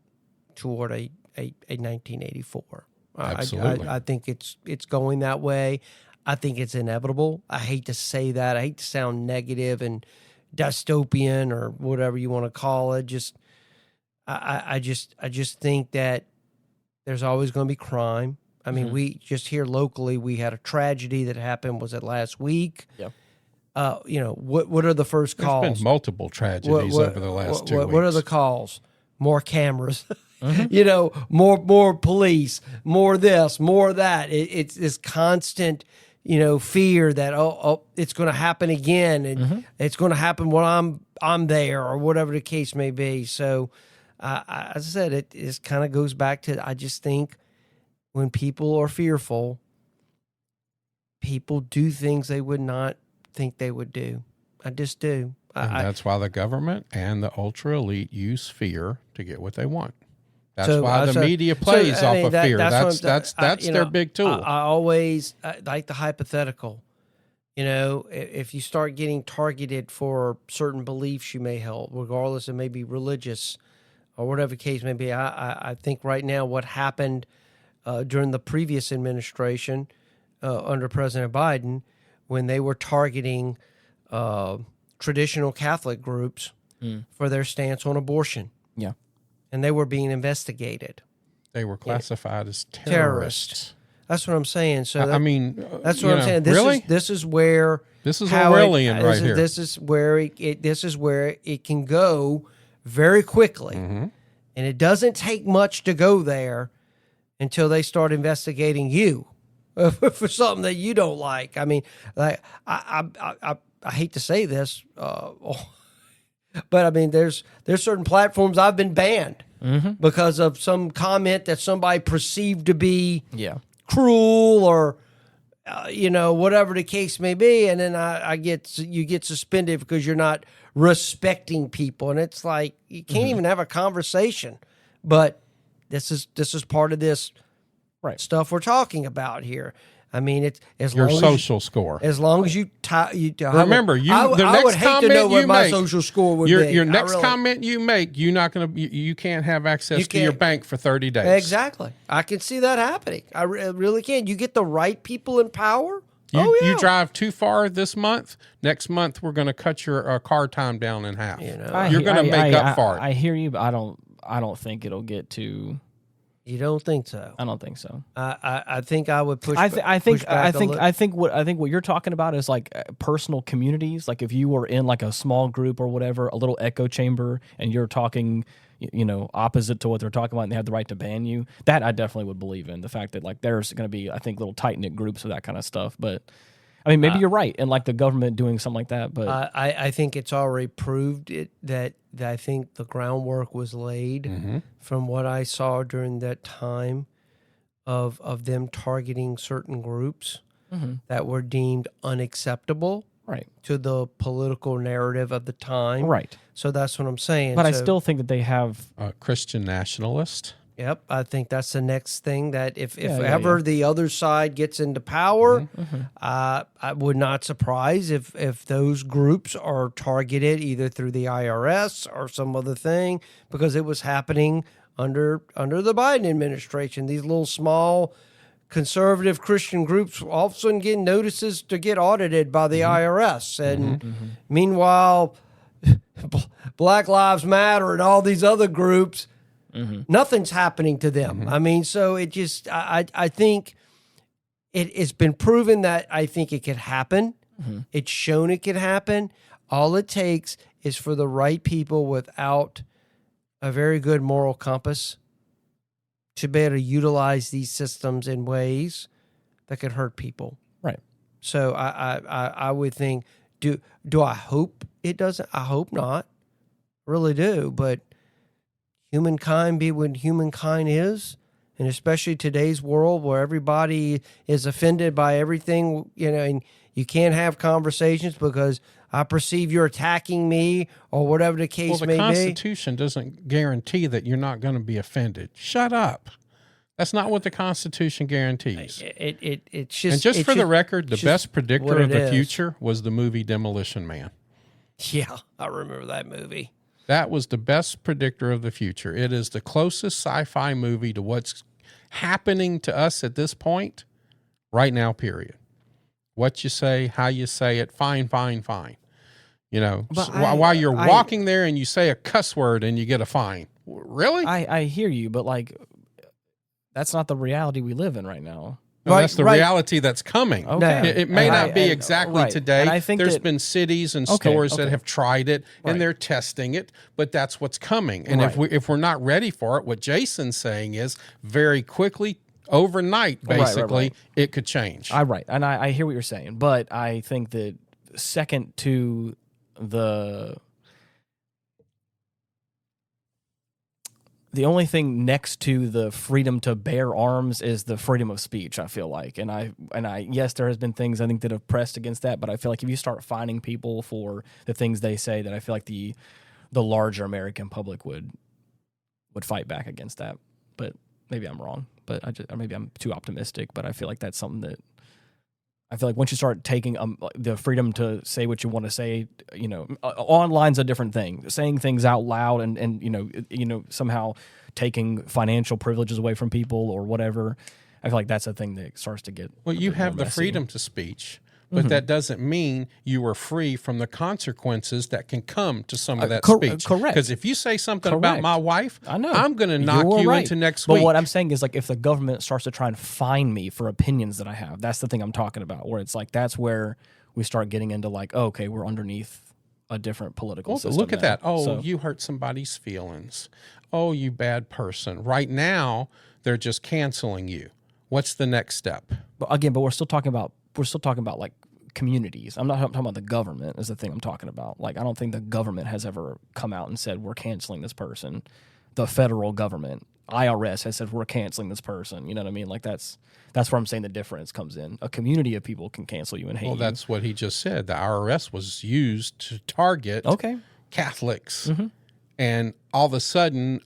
[SPEAKER 1] toward a 1984.
[SPEAKER 3] Absolutely.
[SPEAKER 1] I think it's going that way. I think it's inevitable. I hate to say that. I hate to sound negative and dystopian or whatever you want to call it. I just think that there's always going to be crime. I mean, we just here locally, we had a tragedy that happened. Was it last week?
[SPEAKER 2] Yeah.
[SPEAKER 1] What are the first calls?
[SPEAKER 3] There's been multiple tragedies over the last 2 weeks.
[SPEAKER 1] What are the calls? More cameras, more police, more this, more that. It's this constant, fear that it's going to happen again, and it's going to happen when I'm there, or whatever the case may be. So, as I said, it kind of goes back to, I just think when people are fearful, people do things they would not think they would do. I just do.
[SPEAKER 3] And that's why the government and the ultra elite use fear to get what they want. That's why the media plays off of fear. That's their big tool.
[SPEAKER 1] I always like the hypothetical. If you start getting targeted for certain beliefs you may hold, regardless of maybe religious or whatever the case may be, I think right now what happened during the previous administration under President Biden, when they were targeting traditional Catholic groups for their stance on abortion.
[SPEAKER 2] Yeah.
[SPEAKER 1] And they were being investigated.
[SPEAKER 3] They were classified as terrorists.
[SPEAKER 1] That's what I'm saying. So
[SPEAKER 3] I mean,
[SPEAKER 1] that's what I'm saying. This is where
[SPEAKER 3] Orwellian right here.
[SPEAKER 1] This is where it can go very quickly, and it doesn't take much to go there until they start investigating you for something that you don't like. I mean, like I hate to say this, but I mean, there's certain platforms I've been banned because of some comment that somebody perceived to be cruel or whatever the case may be, and then you get suspended because you're not respecting people, and it's like you can't even have a conversation. But this is part of this stuff we're talking about here. I mean, it's as
[SPEAKER 3] your
[SPEAKER 1] long
[SPEAKER 3] social
[SPEAKER 1] as
[SPEAKER 3] score.
[SPEAKER 1] As long as you
[SPEAKER 3] remember,
[SPEAKER 1] I would hate to know what my social score would be.
[SPEAKER 3] Your next comment you make, you can't have access to your bank for 30 days.
[SPEAKER 1] Exactly. I can see that happening. I really can. You get the right people in power.
[SPEAKER 2] You
[SPEAKER 3] drive too far this month. Next month, we're going to cut your car time down in half.
[SPEAKER 1] You're
[SPEAKER 3] going to make up for it.
[SPEAKER 2] I hear you, but I don't think it'll get to.
[SPEAKER 1] You don't think so?
[SPEAKER 2] I don't think so.
[SPEAKER 1] I think I would push.
[SPEAKER 2] I think what you're talking about is like personal communities. Like if you were in like a small group or whatever, a little echo chamber, and you're talking, opposite to what they're talking about, and they have the right to ban you. That I definitely would believe in. The fact that like there's going to be, I think, little tight knit groups of that kind of stuff. But I mean, maybe you're right, and like the government doing something like that. But
[SPEAKER 1] I think it's already proved that I think the groundwork was laid from what I saw during that time of them targeting certain groups that were deemed unacceptable to the political narrative of the time.
[SPEAKER 2] Right.
[SPEAKER 1] So that's what I'm saying.
[SPEAKER 2] But I still think that they have
[SPEAKER 3] Christian nationalist.
[SPEAKER 1] Yep, I think that's the next thing, that if ever the other side gets into power, I would not surprise if those groups are targeted either through the IRS or some other thing, because it was happening under the Biden administration. These little small conservative Christian groups all of a sudden getting notices to get audited by the IRS. And meanwhile, Black Lives Matter and all these other groups, nothing's happening to them. I mean, so it just, I think it's been proven that I think it could happen. It's shown it can happen. All it takes is for the right people without a very good moral compass to be able to utilize these systems in ways that could hurt people.
[SPEAKER 2] Right.
[SPEAKER 1] So I would think, do I hope it doesn't? I hope not. Really do. But humankind be what humankind is, and especially today's world where everybody is offended by everything, and you can't have conversations because I perceive you're attacking me or whatever the case
[SPEAKER 3] Well, the
[SPEAKER 1] may be.
[SPEAKER 3] Constitution doesn't guarantee that you're not going to be offended. Shut up. That's not what the Constitution guarantees.
[SPEAKER 1] It's just,
[SPEAKER 3] And just for the record, the
[SPEAKER 1] it's
[SPEAKER 3] best
[SPEAKER 1] just
[SPEAKER 3] predictor
[SPEAKER 1] what
[SPEAKER 3] of
[SPEAKER 1] it
[SPEAKER 3] the
[SPEAKER 1] is.
[SPEAKER 3] future was the movie Demolition Man.
[SPEAKER 1] Yeah, I remember that movie.
[SPEAKER 3] That was the best predictor of the future. It is the closest sci-fi movie to what's happening to us at this point right now, period. What you say, how you say it, fine. You know,
[SPEAKER 2] But
[SPEAKER 3] while you're walking there and you say a cuss word and you get a fine. Really?
[SPEAKER 2] I hear you, but like, that's not the reality we live in right now.
[SPEAKER 3] No, that's the reality that's coming.
[SPEAKER 2] Okay.
[SPEAKER 3] It may not be exactly today.
[SPEAKER 2] And I think
[SPEAKER 3] there's been cities and stores that have tried it and they're testing it, but that's what's coming. And if we're not ready for it, what Jason's saying is very quickly, overnight, basically, it could change.
[SPEAKER 2] And I hear what you're saying, but I think that second to the only thing next to the freedom to bear arms is the freedom of speech, I feel like. And I yes, there has been things I think that have pressed against that, but I feel like if you start fining people for the things they say, that I feel like the larger American public would fight back against that. But maybe I'm wrong, or maybe I'm too optimistic, but I feel like that's something that I feel like once you start taking the freedom to say what you want to say, you know, online's a different thing. Saying things out loud and you know somehow taking financial privileges away from people or whatever, I feel like that's a thing that starts to get.
[SPEAKER 3] Well, you have the freedom to speech, but that doesn't mean you are free from the consequences that can come to some of that speech.
[SPEAKER 2] Correct.
[SPEAKER 3] Because if you say something about my wife,
[SPEAKER 2] I know.
[SPEAKER 3] I'm going to knock you into next week.
[SPEAKER 2] But what I'm saying is, like, if the government starts to try and fine me for opinions that I have, that's the thing I'm talking about, where it's like that's where we start getting into like, oh, okay, we're underneath a different political system.
[SPEAKER 3] Look at
[SPEAKER 2] now.
[SPEAKER 3] that. Oh,
[SPEAKER 2] So-
[SPEAKER 3] you hurt somebody's feelings. Oh, you bad person. Right now, they're just canceling you. What's the next step?
[SPEAKER 2] But again, we're still talking about like communities. I'm not talking about the government is the thing I'm talking about. Like, I don't think the government has ever come out and said we're canceling this person. The federal government, IRS, has said we're canceling this person. You know what I mean? Like that's where I'm saying the difference comes in. A community of people can cancel you and hate you.
[SPEAKER 3] Well, that's what he just said. The IRS was used to target Catholics. And all of a sudden,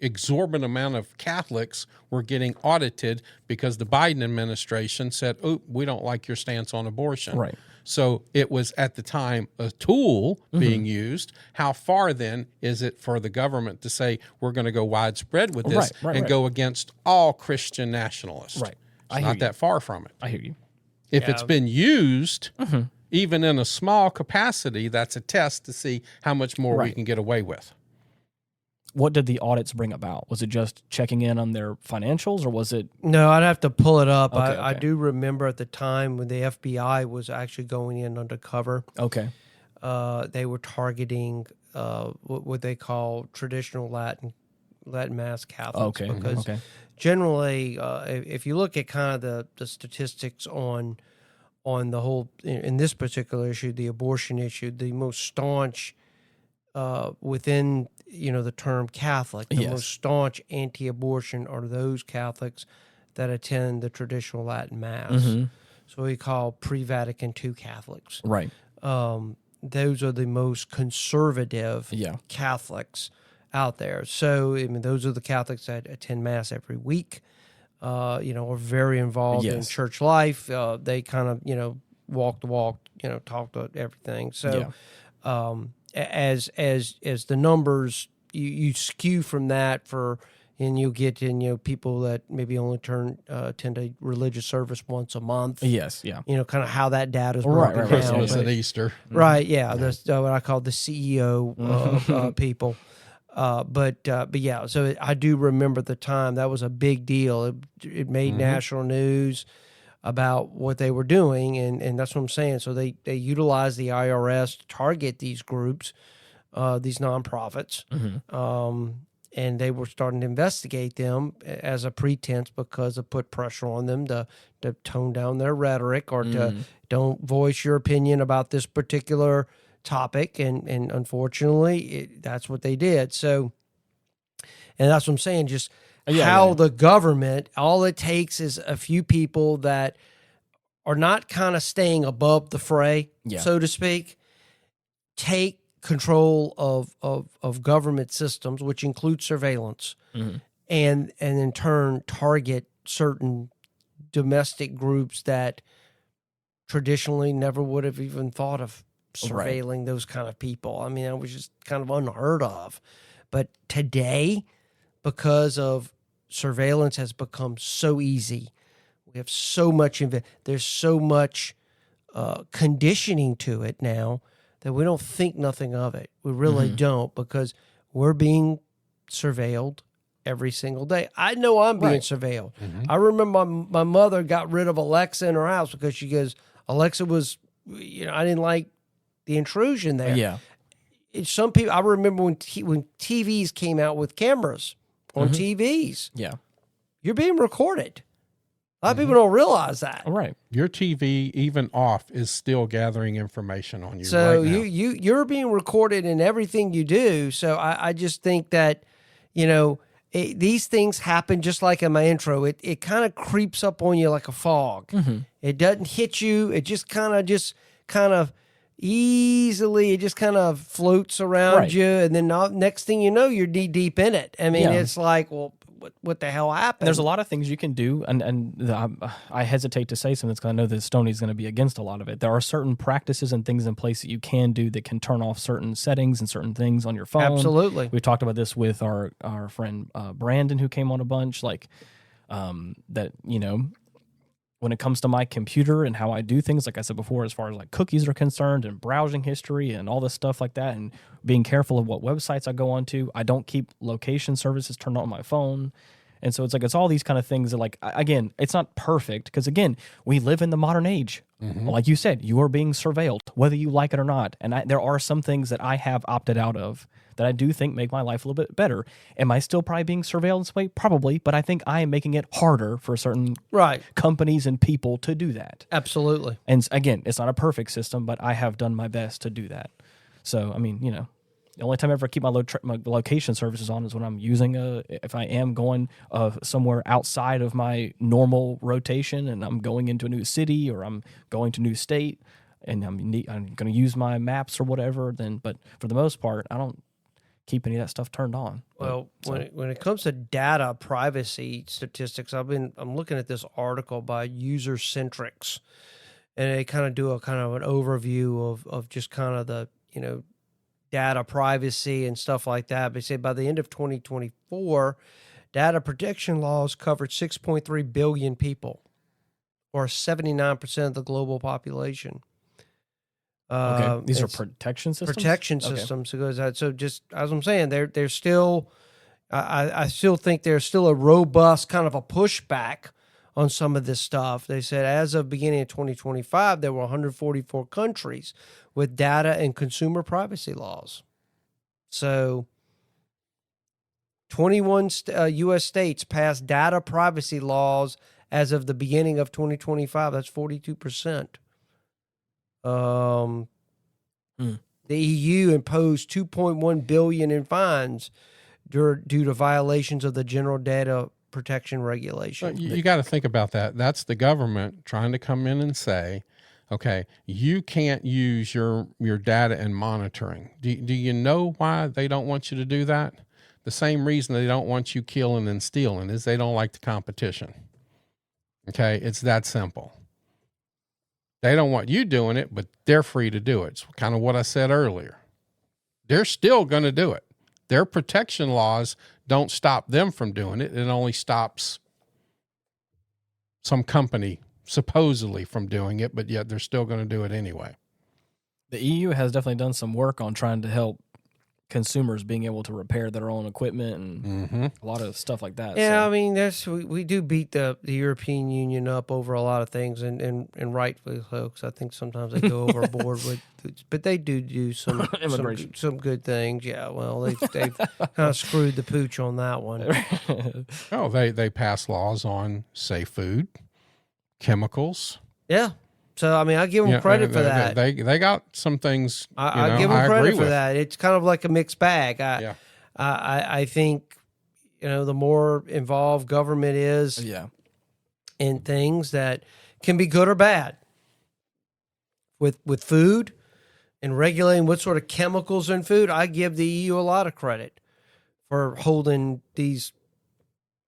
[SPEAKER 3] exorbitant amount of Catholics were getting audited because the Biden administration said, oh, we don't like your stance on abortion.
[SPEAKER 2] Right.
[SPEAKER 3] So it was at the time a tool being used. How far then is it for the government to say we're going to go widespread with this and go against all Christian nationalists?
[SPEAKER 2] Right.
[SPEAKER 3] It's not that far from it.
[SPEAKER 2] I hear you.
[SPEAKER 3] If it's been used, even in a small capacity, that's a test to see how much more we can get away with.
[SPEAKER 2] What did the audits bring about? Was it just checking in on their financials, or was it?
[SPEAKER 1] No, I'd have to pull it up.
[SPEAKER 2] Okay,
[SPEAKER 1] I do remember at the time when the FBI was actually going in undercover.
[SPEAKER 2] Okay.
[SPEAKER 1] They were targeting what they call traditional Latin Mass Catholics.
[SPEAKER 2] Okay.
[SPEAKER 1] Because generally, if you look at kind of the statistics on the whole, in this particular issue, the abortion issue, the most staunch within the term Catholic, the most staunch anti-abortion are those Catholics that attend the traditional Latin Mass. So we call pre-Vatican II Catholics.
[SPEAKER 2] Right.
[SPEAKER 1] Those are the most conservative Catholics out there. So I mean, those are the Catholics that attend Mass every week. Are very involved in church life. They kind of walk the walk. Talk to everything. So. As the numbers you skew from that and you get in people that maybe only attend a religious service once a month.
[SPEAKER 2] Yes, yeah.
[SPEAKER 1] Kind of how that data is broken down.
[SPEAKER 3] Christmas and Easter.
[SPEAKER 1] Right, yeah. That's what I call the CEO people. But yeah. So I do remember the time that was a big deal. It made national news about what they were doing, and that's what I'm saying. So they utilized the IRS to target these groups, these nonprofits, and they were starting to investigate them as a pretense because it put pressure on them to tone down their rhetoric or to don't voice your opinion about this particular topic, and unfortunately, that's what they did. So, and that's what I'm saying, just the government, all it takes is a few people that are not kind of staying above the fray, so to speak, take control of government systems, which include surveillance, and in turn target certain domestic groups that traditionally never would have even thought of surveilling those kind of people. I mean, it was just kind of unheard of. But today, because of surveillance has become so easy, we have so much, there's so much conditioning to it now that we don't think nothing of it. We really don't, because we're being surveilled every single day. I know I'm being surveilled. I remember my mother got rid of Alexa in her house because she goes, Alexa was, I didn't like the intrusion there.
[SPEAKER 2] Yeah.
[SPEAKER 1] Some people, I remember when TVs came out with cameras on TVs.
[SPEAKER 2] Yeah.
[SPEAKER 1] You're being recorded. A lot of people don't realize that.
[SPEAKER 2] Right.
[SPEAKER 3] Your TV, even off, is still gathering information on you.
[SPEAKER 1] So
[SPEAKER 3] right now.
[SPEAKER 1] you're being recorded in everything you do. So I just think that, these things happen just like in my intro. It kind of creeps up on you like a fog. It doesn't hit you. It just kind of easily, it just kind of floats around you. And then next thing you know, you're knee deep in it. I mean, it's like, well, what the hell happened?
[SPEAKER 2] There's a lot of things you can do, and I hesitate to say something because I know that Stoney's going to be against a lot of it. There are certain practices and things in place that you can do that can turn off certain settings and certain things on your phone.
[SPEAKER 1] Absolutely.
[SPEAKER 2] We've talked about this with our friend Brandon, who came on a bunch, that, when it comes to my computer and how I do things, like I said before, as far as like cookies are concerned and browsing history and all this stuff like that, and being careful of what websites I go onto. I don't keep location services turned on my phone. And so it's all these kind of things that, again, it's not perfect because, again, we live in the modern age. Like you said, you are being surveilled, whether you like it or not. And there are some things that I have opted out of that I do think make my life a little bit better. Am I still probably being surveilled in this way? Probably, but I think I am making it harder for certain companies and people to do that.
[SPEAKER 1] Absolutely.
[SPEAKER 2] And again, it's not a perfect system, but I have done my best to do that. So, I mean, the only time I ever keep my location services on is when I'm using if I am going somewhere outside of my normal rotation and I'm going into a new city or I'm going to a new state and I'm going to use my maps or whatever. But for the most part, I don't keep any of that stuff turned on.
[SPEAKER 1] Well, when it comes to data privacy statistics, I'm looking at this article by User Centrics, and they kind of do an overview of just kind of the data privacy and stuff like that. They say by the end of 2024, data protection laws covered 6.3 billion people, or 79% of the global population.
[SPEAKER 2] Okay, these are protection systems?
[SPEAKER 1] Protection systems. So just as I'm saying, there's still, I still think there's still a robust kind of a pushback on some of this stuff. They said as of beginning of 2025, there were 144 countries with data and consumer privacy laws. So 21 U.S. states passed data privacy laws as of the beginning of 2025. That's 42%. The EU imposed $2.1 billion in fines due to violations of the general data protection regulation.
[SPEAKER 3] You got to think about that. That's the government trying to come in and say, okay, you can't use your data and monitoring. Do you know why they don't want you to do that? The same reason they don't want you killing and stealing is they don't like the competition. Okay, it's that simple. They don't want you doing it, but they're free to do it. It's kind of what I said earlier. They're still going to do it. Their protection laws don't stop them from doing it. It only stops some company supposedly from doing it, but yet they're still going to do it anyway.
[SPEAKER 2] The EU has definitely done some work on trying to help consumers being able to repair their own equipment and a lot of stuff like that.
[SPEAKER 1] Yeah, so. I mean, we do beat the European Union up over a lot of things, and rightfully so, because I think sometimes they go overboard with, but they do some good things. Yeah, well, they've kind of screwed the pooch on that one.
[SPEAKER 3] Oh, they pass laws on safe food, chemicals.
[SPEAKER 1] Yeah. So, I mean, I give them credit for that.
[SPEAKER 3] They got some things.
[SPEAKER 1] I give them credit for that. It's kind of like a mixed bag. I think, the more involved government is in things that can be good or bad. With food, and regulating what sort of chemicals in food. I give the EU a lot of credit for holding these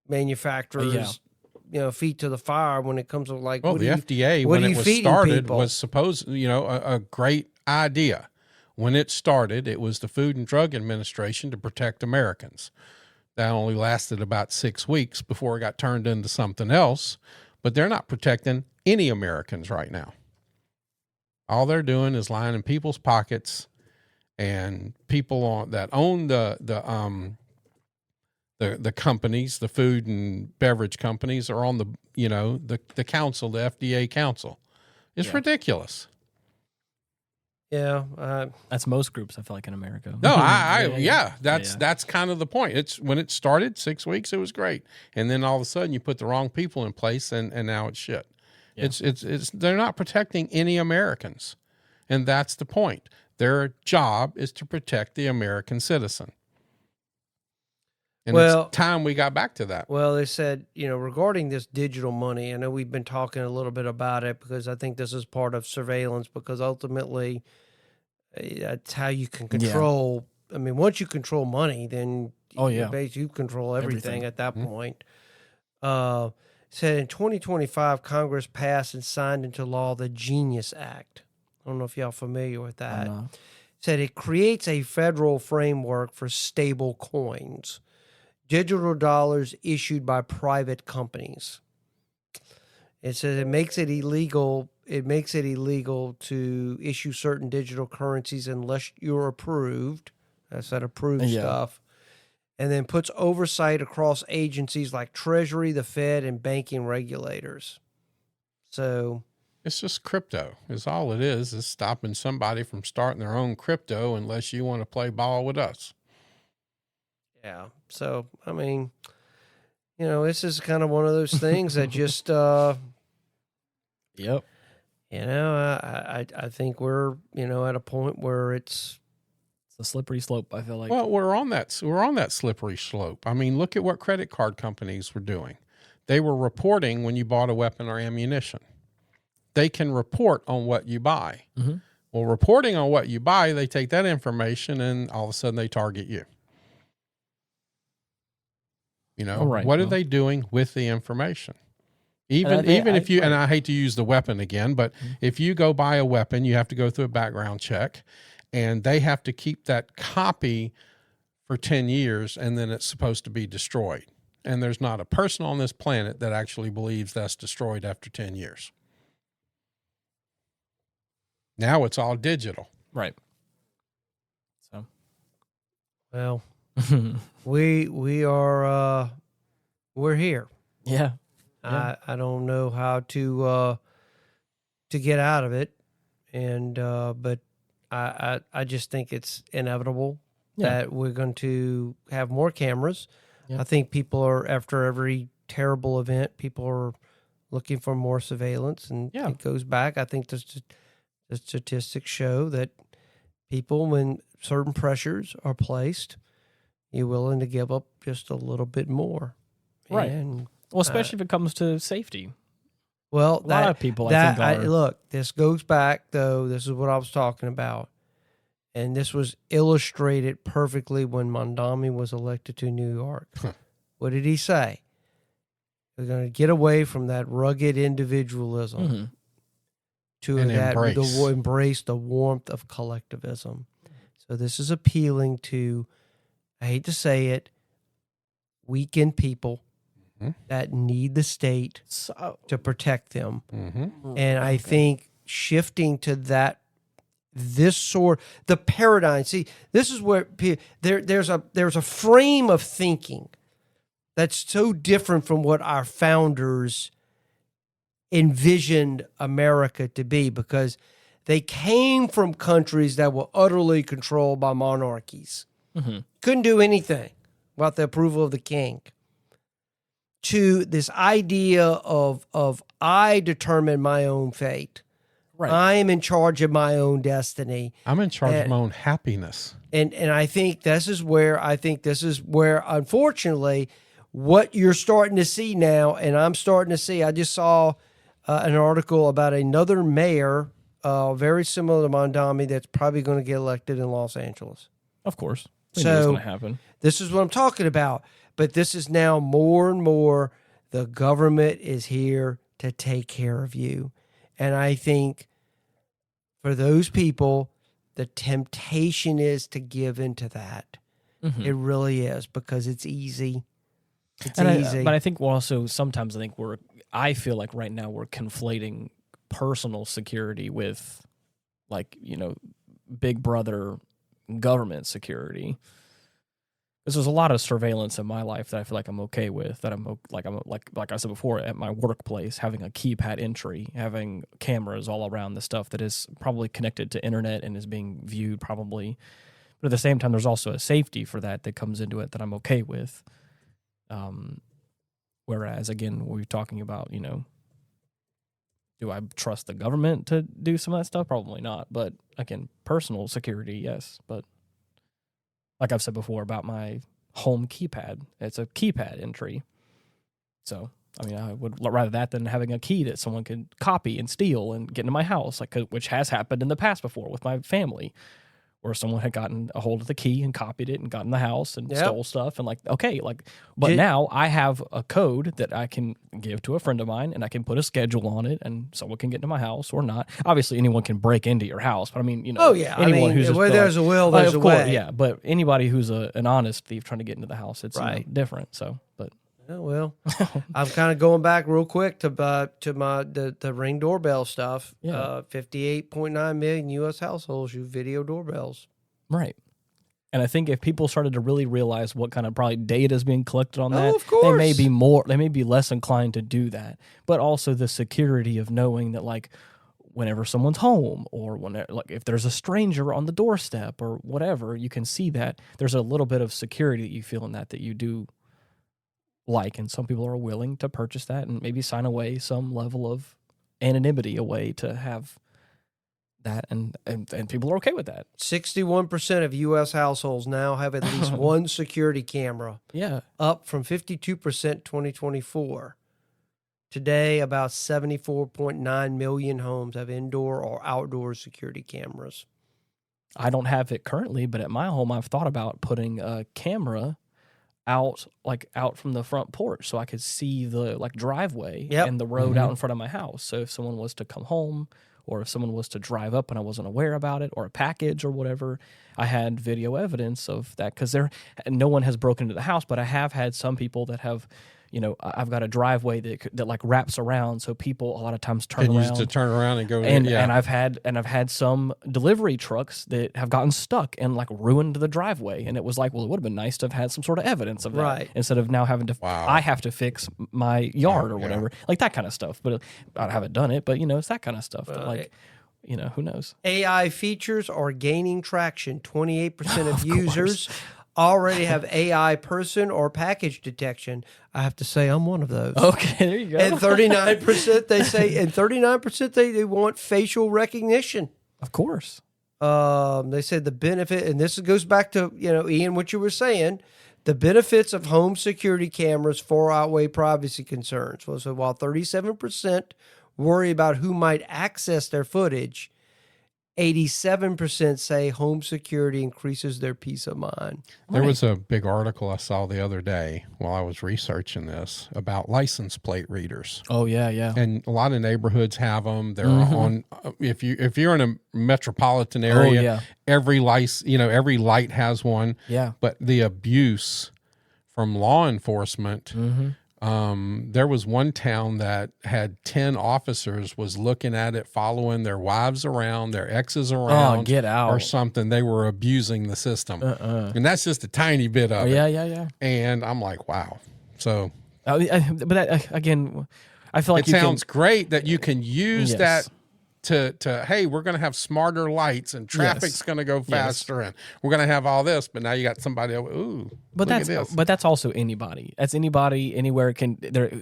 [SPEAKER 1] manufacturers, feet to the fire when it comes to like.
[SPEAKER 3] Well, the FDA, when it was started, was supposed, a great idea. When it started, it was the Food and Drug Administration to protect Americans. That only lasted about 6 weeks before it got turned into something else. But they're not protecting any Americans right now. All they're doing is lining people's pockets, and people that own the companies, the food and beverage companies, are on the council, the FDA council. It's ridiculous.
[SPEAKER 1] Yeah,
[SPEAKER 2] that's most groups. I feel like in America.
[SPEAKER 3] No, that's kind of the point. It's when it started 6 weeks, it was great, and then all of a sudden you put the wrong people in place, and now it's shit. Yeah. It's they're not protecting any Americans, and that's the point. Their job is to protect the American citizen. And it's time we got back to that.
[SPEAKER 1] Well, they said, regarding this digital money, I know we've been talking a little bit about it because I think this is part of surveillance, because ultimately that's how you can control. I mean, once you control money, then you control everything at that point. Said in 2025, Congress passed and signed into law the Genius Act. I don't know if y'all familiar with that. Said it creates a federal framework for stable coins, digital dollars issued by private companies. It says it makes it illegal. It makes it illegal to issue certain digital currencies unless you're approved. That's that approved stuff. And then puts oversight across agencies like Treasury, the Fed, and banking regulators. So
[SPEAKER 3] it's just crypto. Is all it is stopping somebody from starting their own crypto unless you want to play ball with us.
[SPEAKER 1] Yeah. So, I mean, this is kind of one of those things that just,
[SPEAKER 2] Yep.
[SPEAKER 1] I think we're, at a point where it's
[SPEAKER 2] a slippery slope, I feel like.
[SPEAKER 3] Well, we're on that slippery slope. I mean, look at what credit card companies were doing. They were reporting when you bought a weapon or ammunition. They can report on what you buy. Mm-hmm. Well, reporting on what you buy, they take that information and all of a sudden they target you. What are they doing with the information? Even if you, and I hate to use the weapon again, but if you go buy a weapon, you have to go through a background check, and they have to keep that copy for 10 years, and then it's supposed to be destroyed. And there's not a person on this planet that actually believes that's destroyed after 10 years. Now it's all digital.
[SPEAKER 2] Right. So,
[SPEAKER 1] well, we are we're here.
[SPEAKER 2] Yeah.
[SPEAKER 1] I don't know how to get out of it, and but I just think it's inevitable that we're going to have more cameras. Yeah. I think people are, after every terrible event, people are looking for more surveillance, and it goes back. I think the statistics show that people, when certain pressures are placed, you're willing to give up just a little bit more.
[SPEAKER 2] Right.
[SPEAKER 1] And,
[SPEAKER 2] well, especially if it comes to safety.
[SPEAKER 1] Well,
[SPEAKER 2] a lot of people, I think,
[SPEAKER 1] look, this goes back, though. This is what I was talking about. And this was illustrated perfectly when Mondami was elected to New York. What did he say? We're going to get away from that rugged individualism to embrace the warmth of collectivism. So this is appealing to, I hate to say it, weakened people that need the state to protect them. And I think shifting to that, the paradigm. See, this is where there's a frame of thinking that's so different from what our founders envisioned America to be, because they came from countries that were utterly controlled by monarchies. Couldn't do anything without the approval of the king. To this idea of I determine my own fate. Right. I am in charge of my own destiny.
[SPEAKER 3] I'm in charge of my own happiness.
[SPEAKER 1] And I think this is where unfortunately what you're starting to see now, and I'm starting to see, I just saw an article about another mayor very similar to Mondami, that's probably going to get elected in Los Angeles.
[SPEAKER 2] Of course.
[SPEAKER 1] So
[SPEAKER 2] It's going to happen.
[SPEAKER 1] This is what I'm talking about. But this is now more and more the government is here to take care of you. And I think for those people, the temptation is to give into that.
[SPEAKER 2] Mm-hmm.
[SPEAKER 1] It really is, because it's easy. It's
[SPEAKER 2] And
[SPEAKER 1] easy.
[SPEAKER 2] but I think we're also sometimes I feel like right now we're conflating personal security with, like, Big Brother government security. Because there's a lot of surveillance in my life that I feel like I'm okay with. That like I said before, at my workplace, having a keypad entry, having cameras all around the stuff that is probably connected to internet and is being viewed probably. But at the same time, there's also a safety for that comes into it that I'm okay with. Whereas, again, we're talking about, do I trust the government to do some of that stuff? Probably not. But again, personal security, yes. But like I've said before about my home keypad, it's a keypad entry. So, I mean, I would rather that than having a key that someone could copy and steal and get into my house, which has happened in the past before with my family, where someone had gotten a hold of the key and copied it and got in the house and stole stuff. And but now I have a code that I can give to a friend of mine, and I can put a schedule on it, and someone can get into my house or not. Obviously, anyone can break into your house, but I mean, anyone who's
[SPEAKER 1] where there's a will, there's a way.
[SPEAKER 2] Yeah, but anybody who's an honest thief trying to get into the house, it's different. So, but.
[SPEAKER 1] Oh, well, I'm kind of going back real quick to the Ring doorbell stuff.
[SPEAKER 2] Yeah.
[SPEAKER 1] 58.9 million U.S. households use video doorbells.
[SPEAKER 2] Right. And I think if people started to really realize what kind of probably data is being collected on that,
[SPEAKER 1] of course.
[SPEAKER 2] they may be less inclined to do that. But also the security of knowing that, like, whenever someone's home, or whenever, like, if there's a stranger on the doorstep or whatever, you can see that there's a little bit of security that you feel in that you do like, and some people are willing to purchase that and maybe sign away some level of anonymity away to have that, and people are okay with that.
[SPEAKER 1] 61% of U.S. households now have at least one security camera.
[SPEAKER 2] Yeah.
[SPEAKER 1] Up from 52% 2024. Today, about 74.9 million homes have indoor or outdoor security cameras.
[SPEAKER 2] I don't have it currently, but at my home, I've thought about putting a camera out from the front porch so I could see the driveway and the road out in front of my house. So if someone was to come home, or if someone was to drive up and I wasn't aware about it, or a package or whatever, I had video evidence of that, because no one has broken into the house, but I have had some people that have, I've got a driveway that like wraps around, so people a lot of times turn around.
[SPEAKER 3] To turn around and go.
[SPEAKER 2] And I've had some delivery trucks that have gotten stuck and like ruined the driveway, and it was like, well, it would have been nice to have had some sort of evidence of that, instead of now having to I have to fix my yard or whatever, like that kind of stuff. But I haven't done it, but it's that kind of stuff. That, who knows? AI
[SPEAKER 1] features are gaining traction. 28% of users already have AI person or package detection. I have to say I'm one of those.
[SPEAKER 2] Okay, there you go.
[SPEAKER 1] And 39% they want facial recognition.
[SPEAKER 2] Of course.
[SPEAKER 1] They said the benefit, and this goes back to, Ian, what you were saying, the benefits of home security cameras far outweigh privacy concerns. So while 37% worry about who might access their footage, 87% say home security increases their peace of mind.
[SPEAKER 3] There was a big article I saw the other day while I was researching this about license plate readers.
[SPEAKER 2] Oh yeah, yeah.
[SPEAKER 3] And a lot of neighborhoods have them. They're on. If you're in a metropolitan area, every light has one.
[SPEAKER 2] Yeah.
[SPEAKER 3] But the abuse from law enforcement. There was one town that had 10 officers was looking at it, following their wives around, their exes around.
[SPEAKER 2] Oh, get out.
[SPEAKER 3] Or something. They were abusing the system. And that's just a tiny bit of it.
[SPEAKER 2] Yeah.
[SPEAKER 3] And I'm like, wow. So.
[SPEAKER 2] Again, I feel like
[SPEAKER 3] it sounds great that you can use that to hey, we're going to have smarter lights and traffic's going to go faster and we're going to have all this, but now you got somebody,
[SPEAKER 2] but that's also anybody. That's anybody anywhere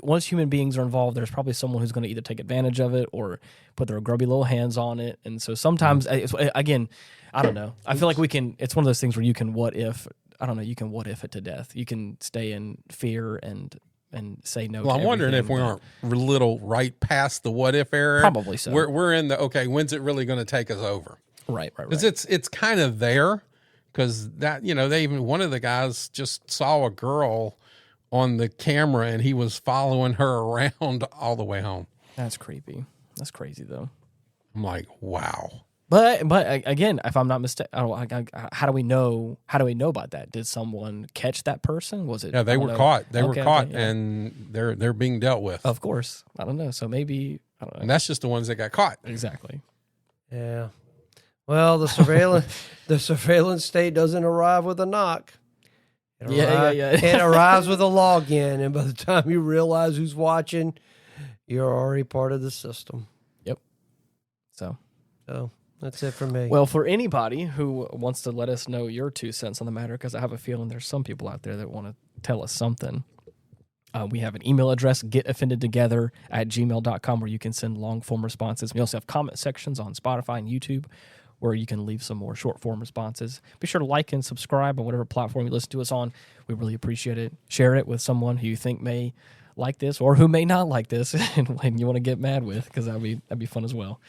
[SPEAKER 2] once human beings are involved, there's probably someone who's going to either take advantage of it or put their grubby little hands on it. And so sometimes again, I don't know. I feel like it's one of those things where you can what if it to death. You can stay in fear and and say no.
[SPEAKER 3] Well,
[SPEAKER 2] to
[SPEAKER 3] I'm wondering if
[SPEAKER 2] everything,
[SPEAKER 3] we aren't a little right past the what if era.
[SPEAKER 2] Probably so.
[SPEAKER 3] We're in the, okay, when's it really going to take us over?
[SPEAKER 2] Right.
[SPEAKER 3] Because it's kind of there, because that, they even, one of the guys just saw a girl on the camera and he was following her around all the way home.
[SPEAKER 2] That's creepy. That's crazy though.
[SPEAKER 3] I'm like, wow.
[SPEAKER 2] But again, if I'm not mistaken, how do we know about that? Did someone catch that person? Was it?
[SPEAKER 3] Yeah, they were caught. They were caught,
[SPEAKER 2] yeah.
[SPEAKER 3] and they're being dealt with.
[SPEAKER 2] Of course, I don't know. So maybe I don't know.
[SPEAKER 3] And that's just the ones that got caught.
[SPEAKER 2] Exactly.
[SPEAKER 1] Yeah. Well, the surveillance state doesn't arrive with a knock.
[SPEAKER 2] Yeah.
[SPEAKER 1] It arrives with a login, and by the time you realize who's watching, you're already part of the system.
[SPEAKER 2] Yep. So
[SPEAKER 1] that's it for me.
[SPEAKER 2] Well, for anybody who wants to let us know your 2 cents on the matter, because I have a feeling there's some people out there that want to tell us something, we have an email address, getoffendedtogether@gmail.com, where you can send long-form responses. We also have comment sections on Spotify and YouTube where you can leave some more short-form responses. Be sure to like and subscribe on whatever platform you listen to us on. We really appreciate it. Share it with someone who you think may like this or who may not like this and you want to get mad with, because that'd be fun as well.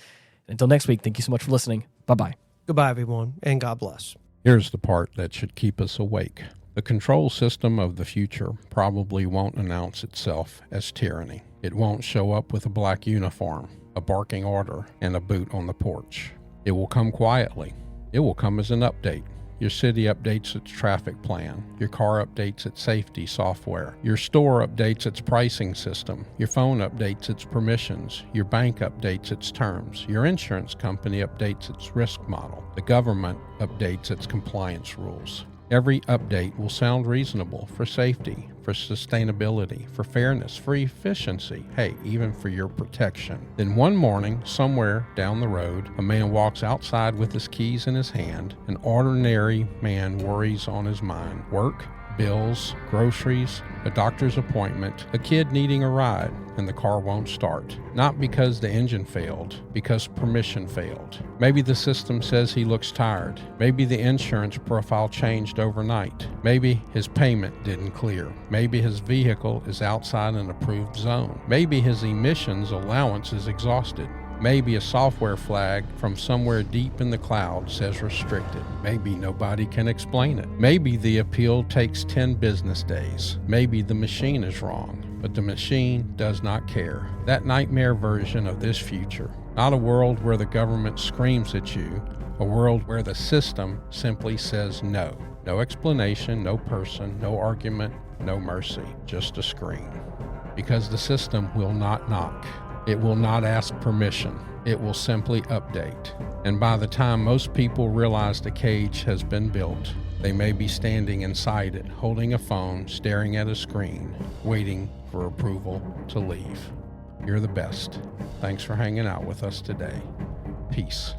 [SPEAKER 2] Until next week, thank you so much for listening. Bye-bye.
[SPEAKER 1] Goodbye, everyone, and God bless.
[SPEAKER 3] Here's the part that should keep us awake. The control system of the future probably won't announce itself as tyranny. It won't show up with a black uniform, a barking order, and a boot on the porch. It will come quietly. It will come as an update. Your city updates its traffic plan. Your car updates its safety software. Your store updates its pricing system. Your phone updates its permissions. Your bank updates its terms. Your insurance company updates its risk model. The government updates its compliance rules. Every update will sound reasonable for safety, for sustainability, for fairness, for efficiency, hey, even for your protection. Then one morning, somewhere down the road, a man walks outside with his keys in his hand. An ordinary man worries on his mind. Work, bills, groceries, a doctor's appointment, a kid needing a ride, and the car won't start. Not because the engine failed, because permission failed. Maybe the system says he looks tired. Maybe the insurance profile changed overnight. Maybe his payment didn't clear. Maybe his vehicle is outside an approved zone. Maybe his emissions allowance is exhausted. Maybe a software flag from somewhere deep in the cloud says restricted. Maybe nobody can explain it. Maybe the appeal takes 10 business days. Maybe the machine is wrong, but the machine does not care. That nightmare version of this future. Not a world where the government screams at you, a world where the system simply says no. No explanation, no person, no argument, no mercy, just a scream. Because the system will not knock. It will not ask permission. It will simply update. And by the time most people realize the cage has been built, they may be standing inside it, holding a phone, staring at a screen, waiting for approval to leave. You're the best. Thanks for hanging out with us today. Peace.